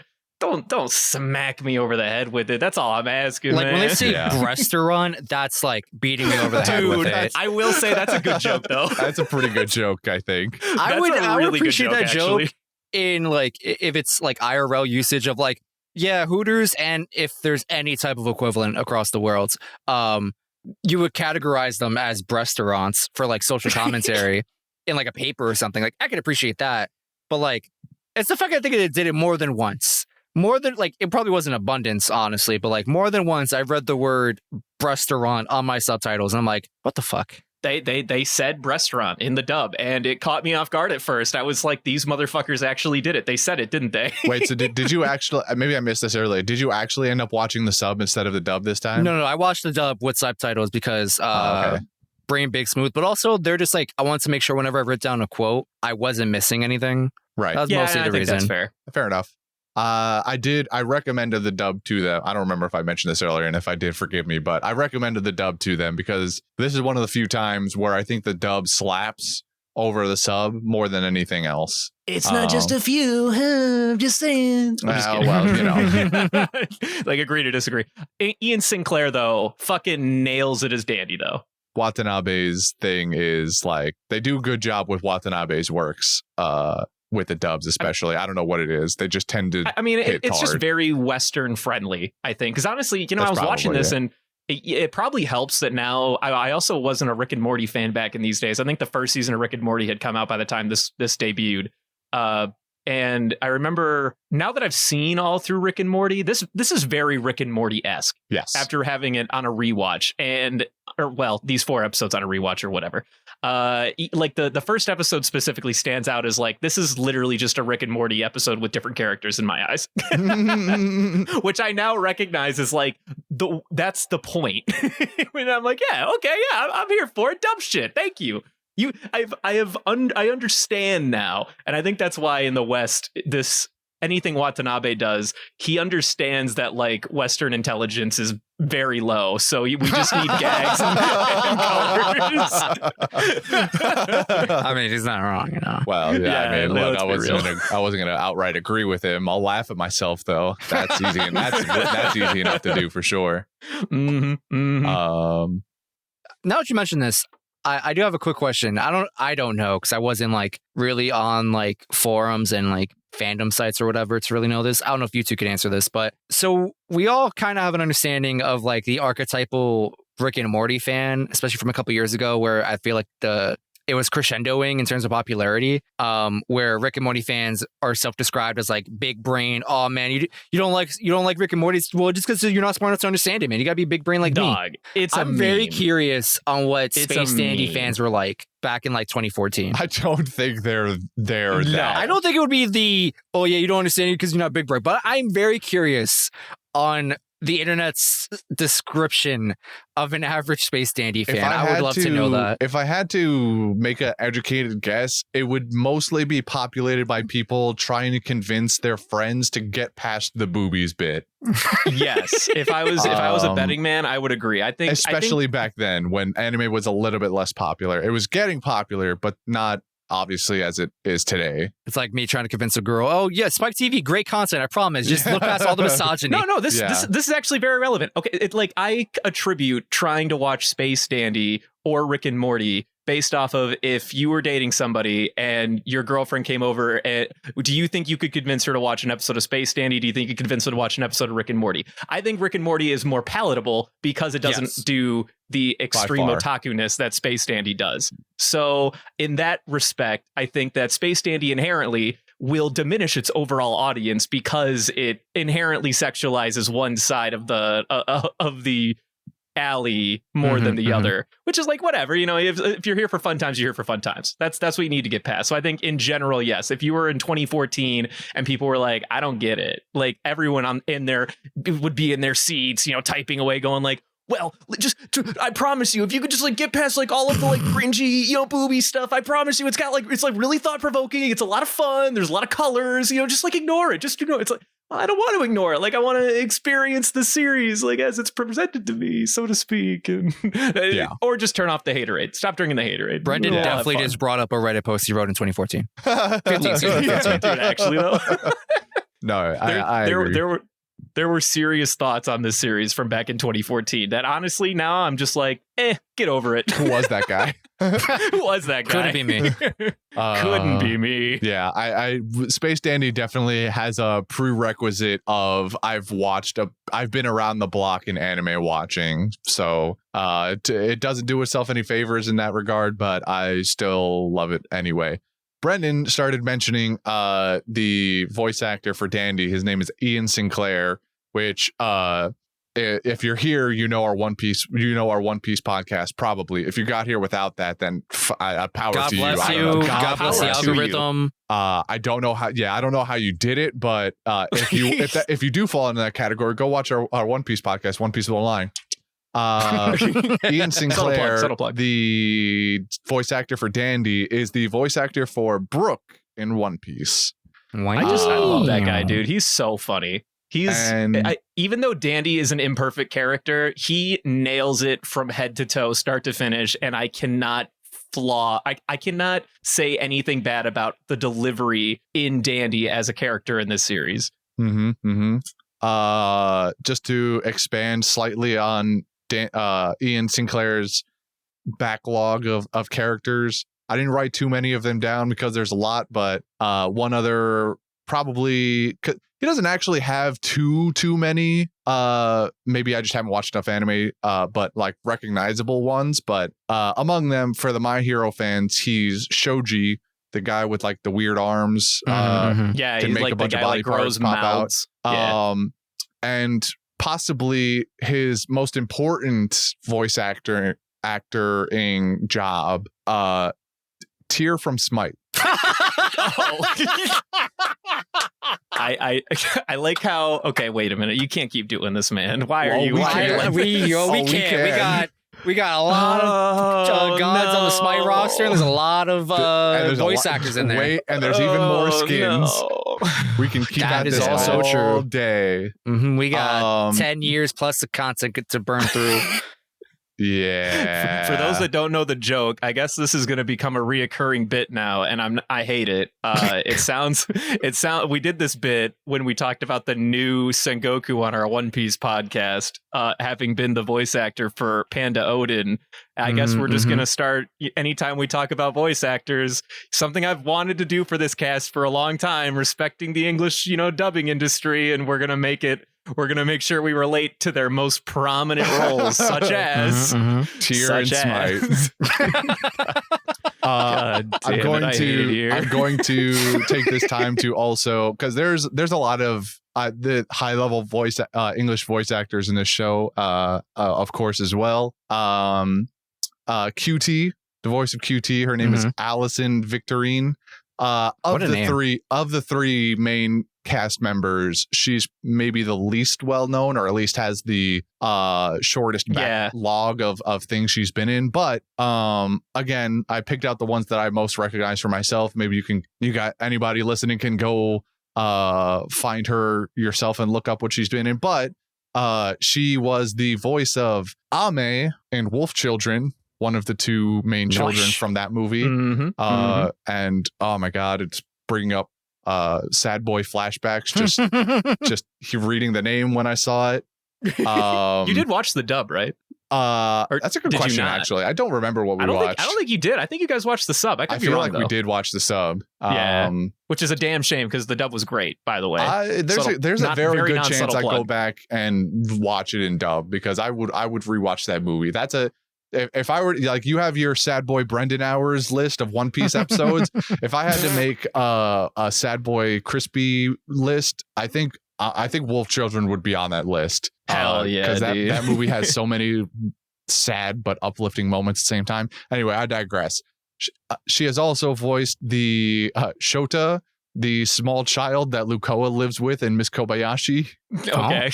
smack me over the head with it. That's all I'm asking. Like, man. when they say restaurant, that's like beating me over the head with it. I will say that's a good joke though. That's a pretty good joke, I think. I would appreciate that joke in like if it's like IRL usage of like, yeah, Hooters, and if there's any type of equivalent across the world, you would categorize them as restaurants for like social commentary in like a paper or something. Like, I could appreciate that, but like, it's the fact I think they did it more than once. More than like, it probably wasn't abundance, honestly, but like more than once I've read the word restaurant on my subtitles and I'm like, what the fuck? They said restaurant in the dub and it caught me off guard at first. I was like, these motherfuckers actually did it. They said it, didn't they? Wait, so did you actually, maybe I missed this earlier, did you actually end up watching the sub instead of the dub this time? No, I watched the dub with subtitles because okay. Brain Big Smooth, but also they're just like, I wanted to make sure whenever I wrote down a quote, I wasn't missing anything. Right. That was mostly the reason. That's Fair enough. I recommended the dub to them. I don't remember if I mentioned this earlier, and if I did, forgive me, but I recommended the dub to them because this is one of the few times where I think the dub slaps over the sub more than anything else. It's not just a few, I'm just saying. Like, agree to disagree. Ian Sinclair, though, fucking nails it as Dandy, though. Watanabe's thing is like, they do a good job with Watanabe's works. With the dubs, especially. I don't know what it is. They just tend to. I mean, it's just very Western friendly, I think. Because honestly, I was watching this and it probably helps that now I also wasn't a Rick and Morty fan back in these days. I think the first season of Rick and Morty had come out by the time this debuted. And I remember now that I've seen all through Rick and Morty, this is very Rick and Morty-esque. Yes. After having it on a rewatch these 4 episodes on a rewatch or whatever. Like the first episode specifically stands out as like, this is literally just a Rick and Morty episode with different characters in my eyes, which I now recognize as like, that's the point. When I'm like, yeah, okay, yeah, I'm here for it. Dumb shit. Thank you. I understand now, and I think that's why in the West, anything Watanabe does, he understands that like Western intelligence is very low, so we just need gags and colors. I mean, he's not wrong, Well, yeah, I mean, look, I wasn't gonna outright agree with him. I'll laugh at myself though. That's easy, and that's easy enough to do for sure. Mm-hmm, mm-hmm. Now that you mention this, I do have a quick question. I don't know, because I wasn't like really on like forums and like fandom sites or whatever to really know this. I don't know if you two could answer this, but so we all kind of have an understanding of like the archetypal Rick and Morty fan, especially from a couple years ago, where I feel like it was crescendoing in terms of popularity, where Rick and Morty fans are self-described as like big brain. Oh man, you don't like Rick and Morty? Well, just because you're not smart enough to understand it, man. You gotta be big brain like Dog, me. I'm very curious on what Space Dandy fans were like back in like 2014. I don't think they're that. I don't think it would be you don't understand it because you're not big brain. But I'm very curious on the internet's description of an average Space Dandy fan. I would love to know that. If I had to make an educated guess, it would mostly be populated by people trying to convince their friends to get past the boobies bit. Yes. If I was a betting man, I would agree. I think back then when anime was a little bit less popular. It was getting popular, but not obviously as it is today. It's like me trying to convince a girl, oh yeah, Spike TV, great content, I promise. Just look past all the misogyny. No, this is actually very relevant. Okay, it's like I attribute trying to watch Space Dandy or Rick and Morty based off of if you were dating somebody and your girlfriend came over, and do you think you could convince her to watch an episode of Space Dandy? Do you think you could convince her to watch an episode of Rick and Morty? I think Rick and Morty is more palatable because it doesn't do the extreme otaku-ness that Space Dandy does. So in that respect, I think that Space Dandy inherently will diminish its overall audience because it inherently sexualizes one side of the alley more than the other, which is like, whatever, you know, if you're here for fun times, you're here for fun times. That's what you need to get past. So I think in general, yes, if you were in 2014 and people were like, I don't get it, like everyone in there would be in their seats, you know, typing away going like, well, I promise you, if you could just like get past like all of the like cringy, you know, booby stuff, I promise you, it's like really thought provoking. It's a lot of fun. There's a lot of colors, you know, just like ignore it. Just, you know, it's like, I don't want to ignore it. Like, I want to experience the series like as it's presented to me, so to speak. And or just turn off the haterade. Stop drinking the haterade. Brendan definitely just brought up a Reddit post he wrote in 2014. 15, dude, actually, though. No, I agree. There were serious thoughts on this series from back in 2014 that honestly now I'm just like, get over it. Who was that guy? Who was that guy? Couldn't be me. Couldn't be me. Yeah, I Space Dandy definitely has a prerequisite of I've been around the block in anime watching, so it doesn't do itself any favors in that regard, but I still love it anyway. Brendan started mentioning the voice actor for Dandy. His name is Ian Sinclair, which if you're here, you know our One Piece podcast. Probably, if you got here without that, then power God to you. Bless you. God bless the algorithm. I don't know how. Yeah, I don't know how you did it, but if you do fall into that category, go watch our One Piece podcast, One Piece of the Line. Ian Sinclair, subtle plug. The voice actor for Dandy, is the voice actor for Brooke in One Piece. I love that guy, dude. He's so funny. Even though Dandy is an imperfect character, he nails it from head to toe, start to finish, and I cannot say anything bad about the delivery in Dandy as a character in this series. Just to expand slightly on Ian Sinclair's backlog of characters, I didn't write too many of them down because there's a lot, but one other probably, he doesn't actually have too many, maybe I just haven't watched enough anime, but like recognizable ones. But among them, for the My Hero fans, he's Shoji, the guy with like the weird arms. Yeah, can he's make like a bunch the guy of body like grows parts pop mouths. out. And possibly his most important voice acting job, Tear from Smite. I like how, okay, wait a minute, you can't keep doing this, man. Why are you? We can't. We got a lot of gods on the Smite roster, and there's a lot of voice actors in there. And there's even more skins. No. We can keep That at is this also all true. day. We got 10 years plus the content to burn through. Yeah. For those that don't know the joke, I guess this is going to become a reoccurring bit now, and I hate it. We did this bit when we talked about the new Sengoku on our One Piece podcast, having been the voice actor for Panda Odin. I guess we're just going to start anytime we talk about voice actors, something I've wanted to do for this cast for a long time, respecting the English, dubbing industry, and we're going to make sure we relate to their most prominent roles, such as Tear and Smite. I'm going to take this time to also, because there's a lot of the high level English voice actors in this show, of course, as well. QT, the voice of QT, her name is Allison Victorine. Of the three main cast members, she's maybe the least well known, or at least has the shortest backlog of things she's been in. But again, I picked out the ones that I most recognize for myself. Maybe you got anybody listening can go find her yourself and look up what she's been in. But she was the voice of Ame in Wolf Children, one of the two main children from that movie. And oh my god, it's bringing up sad boy flashbacks, just reading the name when I saw it. You did watch the dub, right? That's a good did you question, not? actually. I don't remember what we I don't watched. think you did. I think you guys watched the sub. I could I be feel wrong, like though. we did watch the sub. Yeah. Which is a damn shame because the dub was great, by the way. There's a very good chance I go plug. back and watch it in dub because I would rewatch that movie. That's if I were like, you have your Sad Boy Brendan hours list of One Piece episodes. If I had to make a Sad Boy Crispy list, I think Wolf Children would be on that list. Hell yeah, because dude. that movie has so many sad but uplifting moments at the same time. Anyway, I digress. She has also voiced the Shota, the small child that Lukoa lives with in Miss Kobayashi. Okay.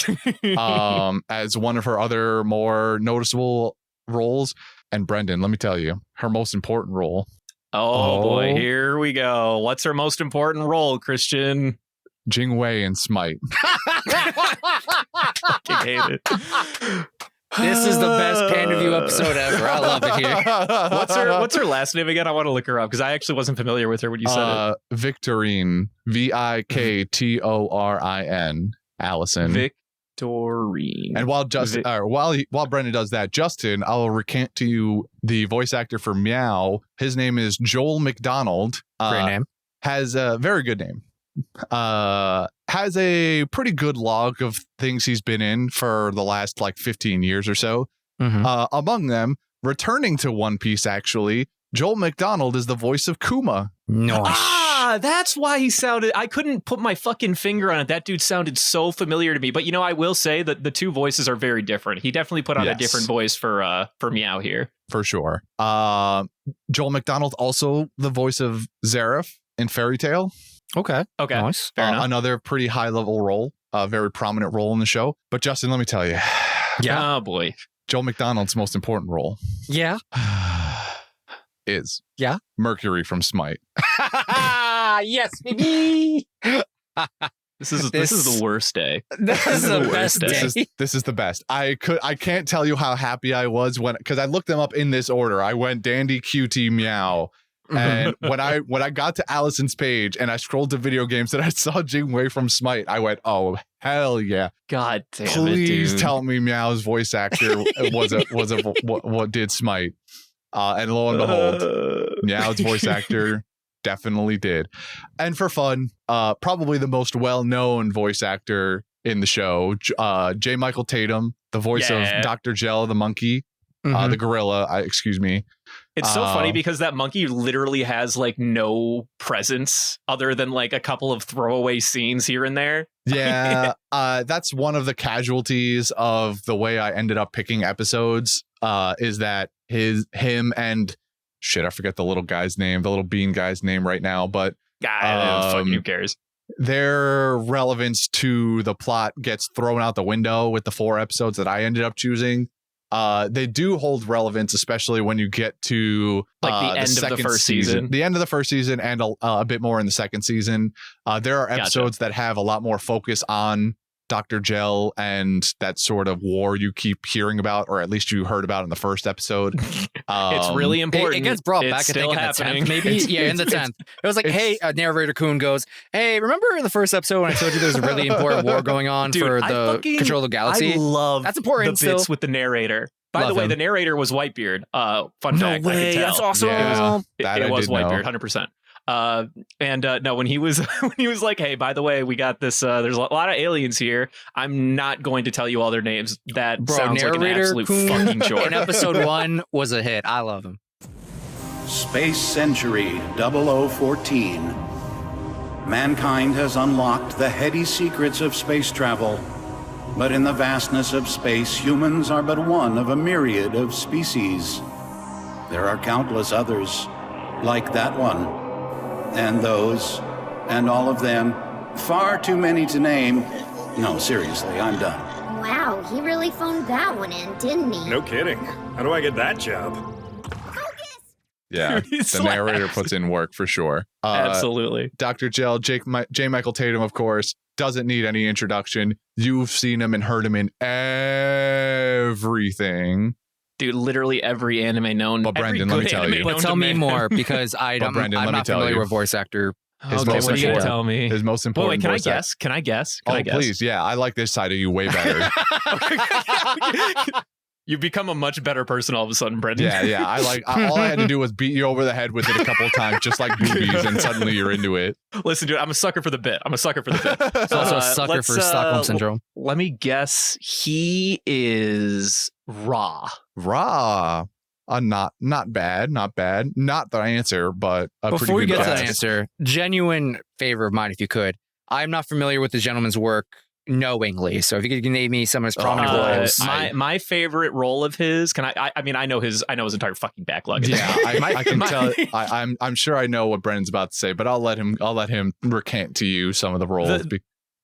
As one of her other more noticeable roles. And Brendan, let me tell you, her most important role. Oh boy, here we go. What's her most important role, Christian? Jing Wei in Smite. I hate it. This is the best Panda View episode ever. I love it here. What's her last name again? I want to look her up because I actually wasn't familiar with her when you said it. Victorine. Viktorin. Allison. Victorine. And while Brendan does that, Justin, I'll recant to you the voice actor for Meow. His name is Joel McDonald. Great name. Has a very good name. Has a pretty good log of things he's been in for the last 15 years or so. Mm-hmm. Among them, returning to One Piece, actually, Joel McDonald is the voice of Kuma. Nice. That's why he sounded. I couldn't put my fucking finger on it. That dude sounded so familiar to me. But I will say that the two voices are very different. He definitely put on a different voice for Meow here. For sure. Joel McDonald also the voice of Zareth in Fairy Tale. Okay. Nice. Fair enough. Another pretty high level role, a very prominent role in the show. But Justin, let me tell you. Yeah. Oh boy. Joel McDonald's most important role. Yeah. Is. Yeah. Mercury from Smite. Yes, baby. This is the worst day. This is the best day. This is the best. I can't tell you how happy I was because I looked them up in this order. I went Dandy, QT, Meow. And when I got to Allison's page and I scrolled to video games and I saw Jing Wei from Smite, I went, oh hell yeah! God damn Please it, dude. tell me Meow's voice actor what did Smite. And lo and behold, Meow's voice actor definitely did. And for fun, probably the most well-known voice actor in the show, J. Michael Tatum, the voice of Dr. Gel, the monkey, the gorilla. Excuse me. It's so funny because that monkey literally has no presence other than a couple of throwaway scenes here and there. Yeah, that's one of the casualties of the way I ended up picking episodes. Is that him and shit? I forget the little guy's name, the little bean guy's name right now, but fucking who cares? Their relevance to the plot gets thrown out the window with the 4 episodes that I ended up choosing. They do hold relevance, especially when you get to the end of the first season. The end of the first season and a bit more in the second season. There are episodes that have a lot more focus on Dr. Gel and that sort of war you keep hearing about, or at least you heard about in the first episode. It's really important. It gets brought back, I think, in the 10th, maybe. Yeah, in the 10th. It was hey, narrator Kuhn goes, hey, remember in the first episode when I told you there's a really important war going on for the control of the galaxy? I love that's important the bits with the narrator. By the way, the narrator was Whitebeard. Fun fact. No way, I can tell. that's awesome. Yeah, it was Whitebeard, 100%. No, when he was like, hey, by the way, we got this, there's a lot of aliens here. I'm not going to tell you all their names. That sounds like an absolute fucking chore. In episode 1 was a hit. I love him. Space Century 0014. Mankind has unlocked the heady secrets of space travel. But in the vastness of space, humans are but one of a myriad of species. There are countless others, like that one. And those, and all of them, far too many to name. No, seriously, I'm done. Wow, he really phoned that one in, didn't he? No kidding. How do I get that job? Yeah, the narrator puts in work for sure. Absolutely. Dr. Gel, J. Michael Tatum, of course, doesn't need any introduction. You've seen him and heard him in everything. Dude, literally every anime known. But Brendan, let me tell you. But tell me more, because I'm not familiar with voice actor. What are you going to tell me? His most important Can I guess? Can I guess? Please. Yeah, I like this side of you way better. You become a much better person all of a sudden, Brendan. Yeah. All I had to do was beat you over the head with it a couple of times, just like boobies, and suddenly you're into it. Listen, dude, I'm a sucker for the bit. He's also a sucker for Stockholm Syndrome. Let me guess. He is Raw. Not bad. Not the answer, but a Before pretty we good get to guess. the answer, genuine favor of mine, if you could. I'm not familiar with the gentleman's work knowingly, so if you could name me some of his prominent roles. My favorite role of his. Can I mean, I know his entire fucking backlog. Yeah, I can tell. I'm sure I know what Brendan's about to say, but I'll let him recant to you some of the roles.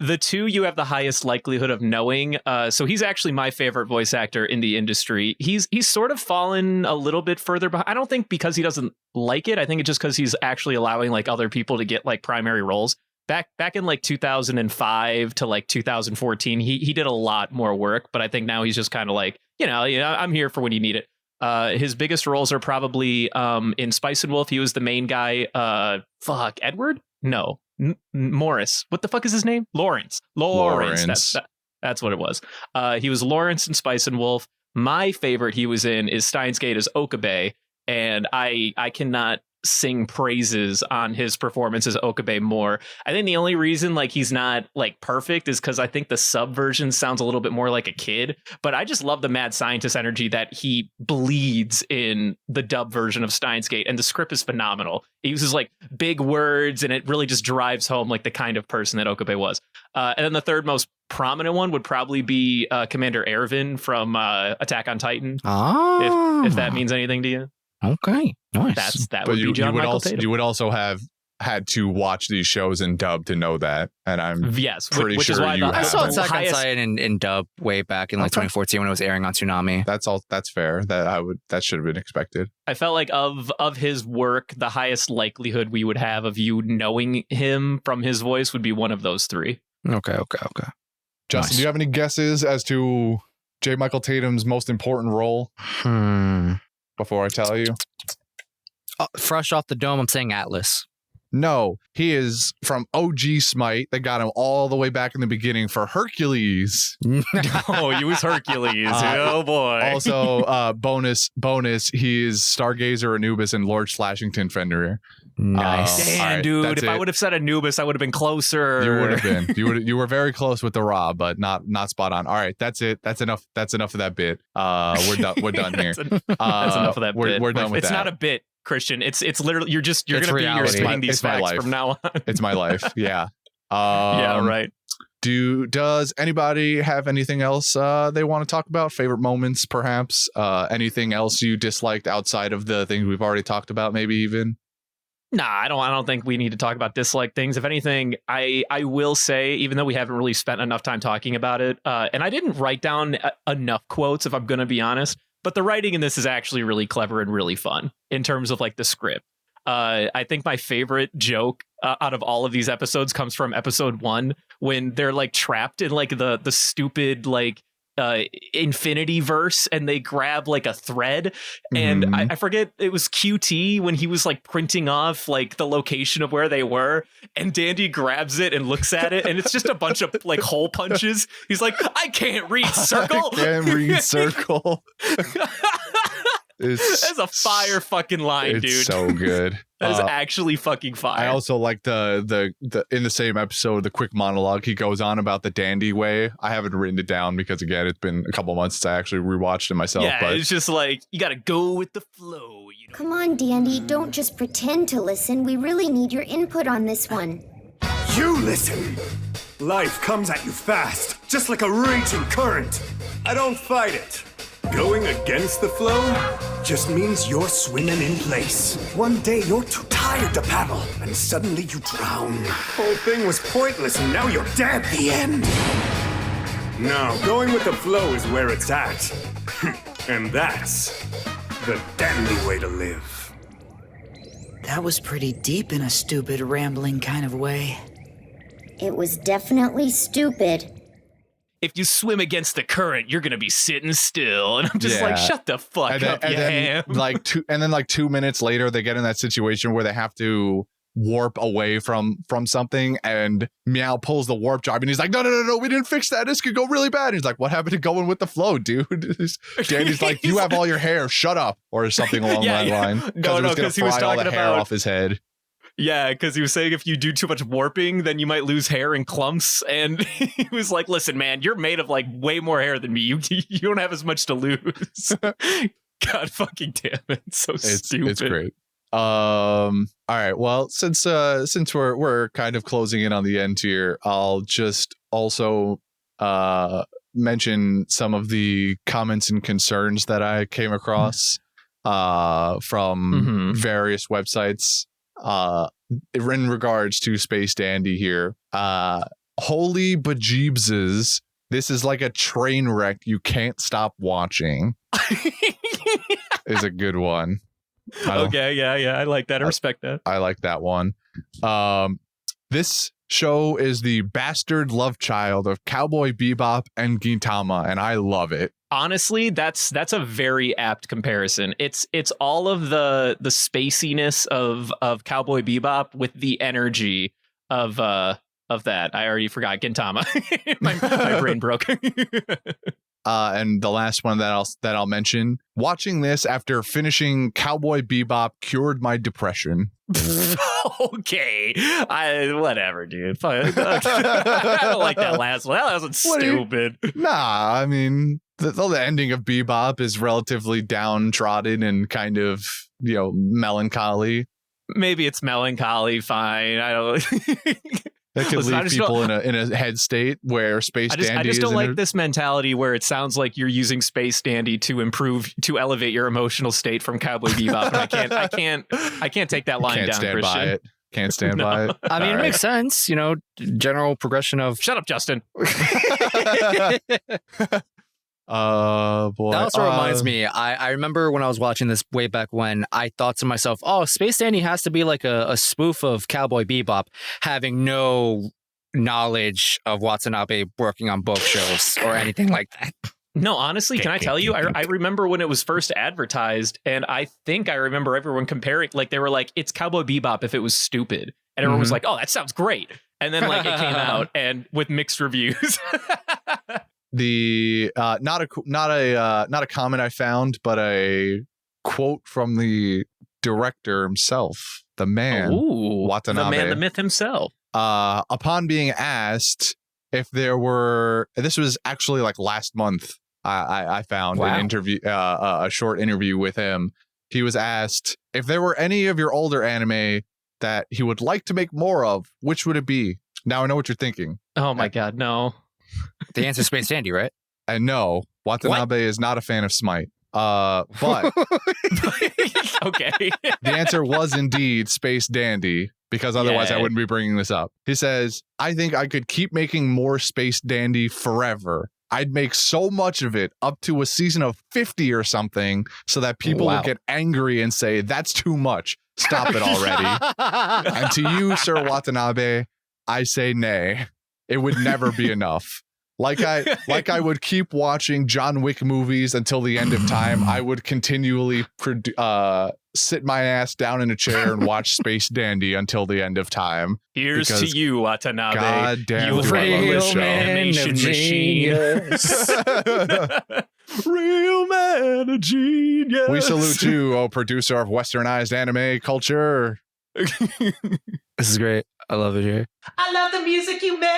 The two you have the highest likelihood of knowing. So he's actually my favorite voice actor in the industry. He's sort of fallen a little bit further behind. I don't think because he doesn't like it. I think it's just because he's actually allowing like other people to get like primary roles. Back in like 2005 to like 2014, he did a lot more work, but I think now he's just kind of like, I'm here for when you need it. His biggest roles are probably in Spice and Wolf. He was the main guy. Edward? No. Morris. What the fuck is his name? Lawrence. That's what it was. He was Lawrence in Spice and Wolf. My favorite he was in is Steins Gate as Okabe, and I cannot sing praises on his performance as Okabe more. I think the only reason like he's not like perfect is because I think the sub version sounds a little bit more like a kid, but I just love the mad scientist energy that he bleeds in the dub version of Steins Gate, and the script is phenomenal. He uses like big words, and it really just drives home like the kind of person that Okabe was. And then the third most prominent one would probably be Commander Ervin from Attack on Titan. If that means anything to you. Okay, nice. That would be John Michael Tatum. You would also have had to watch these shows in dub to know that, and I'm pretty which sure is why you I saw have. Attack on Titan in dub way back in like 2014 when it was airing on Toonami. That's fair. That should have been expected. I felt like of his work, the highest likelihood we would have of you knowing him from his voice would be one of those three. Okay. Justin, do you have any guesses as to J. Michael Tatum's most important role? Before I tell you, fresh off the dome, I'm saying Atlas. No, he is from OG Smite that got him all the way back in the beginning for Hercules. Oh, he was Hercules. Oh boy. Also, bonus, he is Stargazer Anubis and Lord Slashington Fenrir. Nice. Damn, right, dude. If I would have said Anubis, I would have been closer. You would have been. You were very close with the Ra, but not spot on. All right, that's it. That's enough. That's enough of that bit. We're done. We're done here. That's enough of that bit. We're done with it's that. It's not a bit, Christian. It's literally you're spinning these facts from now on. It's my life. Yeah. Yeah. Right. Does anybody have anything else they want to talk about? Favorite moments, perhaps? Anything else you disliked outside of the things we've already talked about? Maybe even. Nah, I don't think we need to talk about dislike things. If anything, I will say, even though we haven't really spent enough time talking about it, and I didn't write down enough quotes, if I'm going to be honest, but the writing in this is actually really clever and really fun in terms of like the script. I think my favorite joke out of all of these episodes comes from episode 1 when they're like trapped in like the stupid like infinity verse, and they grab like a thread, and I forget, it was QT when he was like printing off like the location of where they were, and Dandy grabs it and looks at it, and it's just a bunch of like hole punches. He's like, I can't read circle. I can't read circle. That's a fire fucking line, dude. It's so good. That is actually fucking fire. I also like the in the same episode, the quick monologue he goes on about the Dandy way. I haven't written it down because again, it's been a couple months since I actually rewatched it myself. Yeah, but it's just like you got to go with the flow. Come on, Dandy, don't just pretend to listen. We really need your input on this one. You listen. Life comes at you fast, just like a raging current. I don't fight it. Going against the flow just means you're swimming in place. One day you're too tired to paddle, and suddenly you drown. Whole thing was pointless, and now you're dead. The end. No, going with the flow is where it's at. And that's the dandy way to live. That was pretty deep in a stupid, rambling kind of way. It was definitely stupid. If you swim against the current, you're gonna be sitting still, and I'm just like, shut the fuck up, you ham. Like 2 minutes later, they get in that situation where they have to warp away from something, and Meow pulls the warp drive, and he's like, no, we didn't fix that. This could go really bad. And he's like, what happened to going with the flow, dude? Dandy's like, you have all your hair. Shut up, or something along that line. Because he was all talking the hair about off his head. Yeah, because he was saying if you do too much warping, then you might lose hair in clumps. And he was like, listen, man, you're made of like way more hair than me. You don't have as much to lose. God fucking damn it. So stupid. It's great. All right. Well, since we're kind of closing in on the end here, I'll just also mention some of the comments and concerns that I came across from various websites in regards to Space Dandy here. Holy bejeebses, this is like a train wreck you can't stop watching. Is a good one. Okay, yeah, I like that. I respect that. I like that one. This show is the bastard love child of Cowboy Bebop and Gintama, and I love it. Honestly, that's a very apt comparison. It's all of the spaciness of Cowboy Bebop with the energy of that. I already forgot Gintama. my brain broke. And the last one that I'll mention, watching this after finishing Cowboy Bebop cured my depression. Okay, whatever, dude. I don't like that last one. That was stupid. Nah, I mean, the ending of Bebop is relatively downtrodden and kind of, melancholy. Maybe it's melancholy. Fine. I don't. That could leave people in a head state where Space Dandy is. I just don't like this mentality where it sounds like you're using Space Dandy to elevate your emotional state from Cowboy Bebop. And I can't take that line down, Christian. By it. Can't stand by it. I mean, it makes sense. General progression of. Shut up, Justin. Boy. That also reminds me, I remember when I was watching this way back when, I thought to myself, oh, Space Dandy has to be like a spoof of Cowboy Bebop, having no knowledge of Watanabe working on both shows or anything like that. No, honestly, can I tell you? I remember when it was first advertised, and I think I remember everyone comparing, like, they were like, it's Cowboy Bebop if it was stupid. And everyone was like, oh, that sounds great. And then, like, it came out and with mixed reviews. The not a comment I found, but a quote from the director himself, the man, Watanabe, the man, the myth himself. Upon being asked if there were, this was actually like last month, I found an interview, a short interview with him. He was asked if there were any of your older anime that he would like to make more of, which would it be? Now I know what you're thinking. Oh my God, no. The answer is Space Dandy, right? And no, Watanabe is not a fan of Smite. But okay. The answer was indeed Space Dandy, because otherwise I wouldn't be bringing this up. He says, I think I could keep making more Space Dandy forever. I'd make so much of it up to a season of 50 or something so that people would get angry and say, that's too much. Stop it already. And to you, Sir Watanabe, I say nay. It would never be enough. Like I would keep watching John Wick movies until the end of time, I would continually sit my ass down in a chair and watch Space Dandy until the end of time. Here's to you, Watanabe. God damn, you real animation machine. Real man of genius. We salute you, oh producer of westernized anime culture. This is great. I love it here. I love the music you make.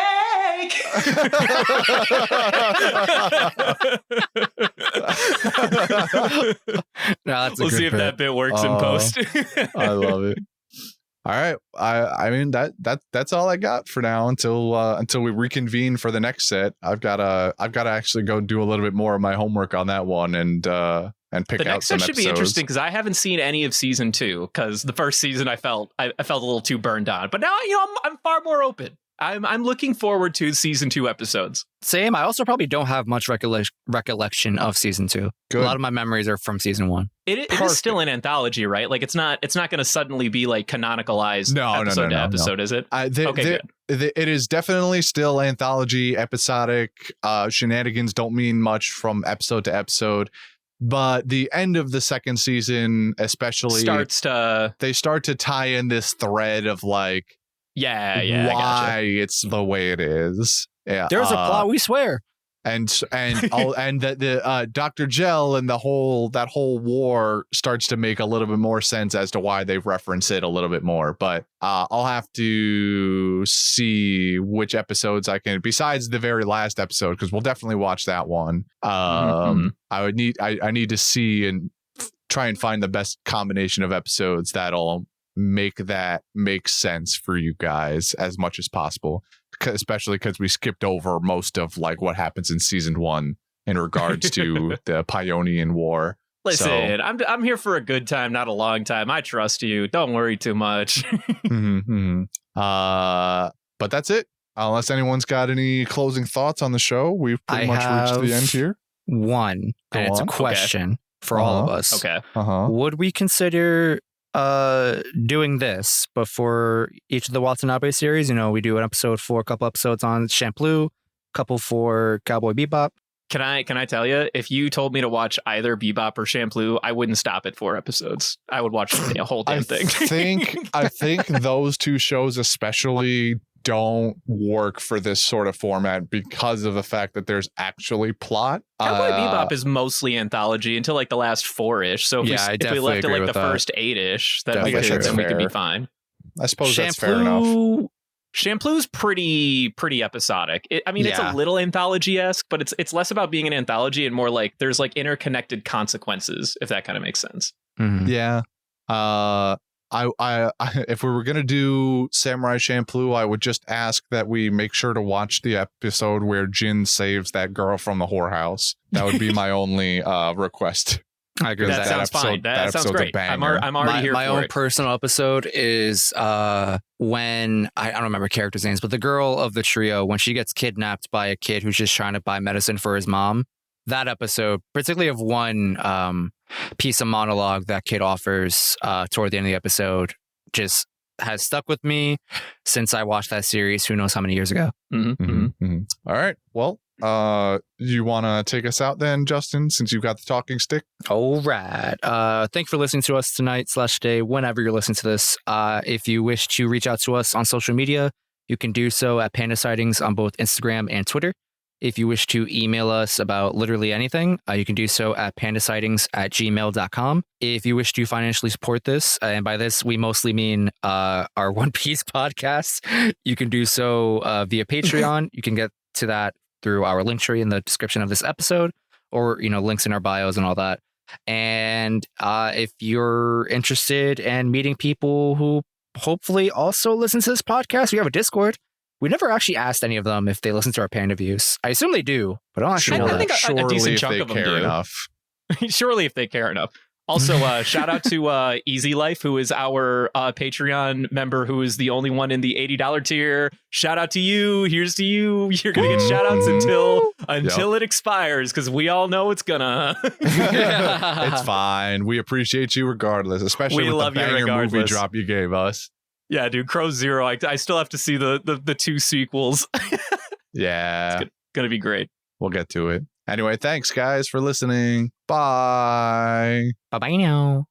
We'll see if that bit works in post. I love it. All right. I mean that's all I got for now until we reconvene for the next set. I've gotta actually go do a little bit more of my homework on that one and pick out some episodes. The next set should be interesting because I haven't seen any of season 2 because the first season I felt a little too burned on. But now I'm far more open. I'm looking forward to season 2 episodes. Same. I also probably don't have much recollection of season 2. Good. A lot of my memories are from season 1. It is still an anthology, right? Like it's not going to suddenly be like canonicalized episode to episode, is it? Okay, good. It is definitely still anthology, episodic. Shenanigans don't mean much from episode to episode. But the end of the second season, especially, they start to tie in this thread of like, why it's the way it is. Yeah, there's a plot, we swear. And the Dr. Gel and that whole war starts to make a little bit more sense as to why they reference it a little bit more. But I'll have to see which episodes I can, besides the very last episode, because we'll definitely watch that one. I need to see and try and find the best combination of episodes that'll make that make sense for you guys as much as possible, especially because we skipped over most of like what happens in season 1 in regards to the Pionian War. Listen, I'm here for a good time, not a long time. I trust you. Don't worry too much. But that's it. Unless anyone's got any closing thoughts on the show, we've pretty much reached the end here. One, and it's a question for all of us. Okay. Would we consider doing this before each of the Watanabe series? You know, we do an episode for a couple episodes on Shampoo, couple for Cowboy Bebop. Can I tell you, if you told me to watch either Bebop or Shampoo, I wouldn't stop at 4 episodes. I would watch the whole damn thing. I think those two shows especially don't work for this sort of format because of the fact that there's actually plot. Cowboy Bebop is mostly anthology until like the last 4-ish. So if we left it like the first 8-ish, then we could be fine. I suppose that's fair enough. Shampoo's pretty episodic. It's a little anthology-esque, but it's less about being an anthology and more like there's like interconnected consequences, if that kind of makes sense. Yeah. I if we were gonna do Samurai Champloo, I would just ask that we make sure to watch the episode where Jin saves that girl from the whorehouse. That would be my only request. I agree. That sounds fine. That sounds great. I'm already here. My own personal episode is when I don't remember characters' names, but the girl of the trio, when she gets kidnapped by a kid who's just trying to buy medicine for his mom. That episode, particularly of one piece of monologue that kid offers toward the end of the episode, just has stuck with me since I watched that series. Who knows how many years ago? All right. Well, you want to take us out then, Justin, since you've got the talking stick? All right. Thanks for listening to us tonight/today, whenever you're listening to this. If you wish to reach out to us on social media, you can do so at Panda Sightings on both Instagram and Twitter. If you wish to email us about literally anything, you can do so at pandasightings@gmail.com. If you wish to financially support this, and by this, we mostly mean our One Piece podcast, you can do so via Patreon. You can get to that through our link tree in the description of this episode, or, links in our bios and all that. And if you're interested in meeting people who hopefully also listen to this podcast, we have a Discord. We never actually asked any of them if they listen to our Panda Views. I assume they do, but I don't actually know that. I think a decent chunk of them do. Enough. Surely if they care enough. Also, shout out to Easy Life, who is our Patreon member, who is the only one in the $80 tier. Shout out to you. Here's to you. You're going to get shout outs until it expires, because we all know it's gonna. It's fine. We appreciate you regardless, especially with the banger movie drop you gave us. Yeah, dude, Crow Zero. I still have to see the 2 sequels. Yeah. It's going to be great. We'll get to it. Anyway, thanks, guys, for listening. Bye. Bye-bye now.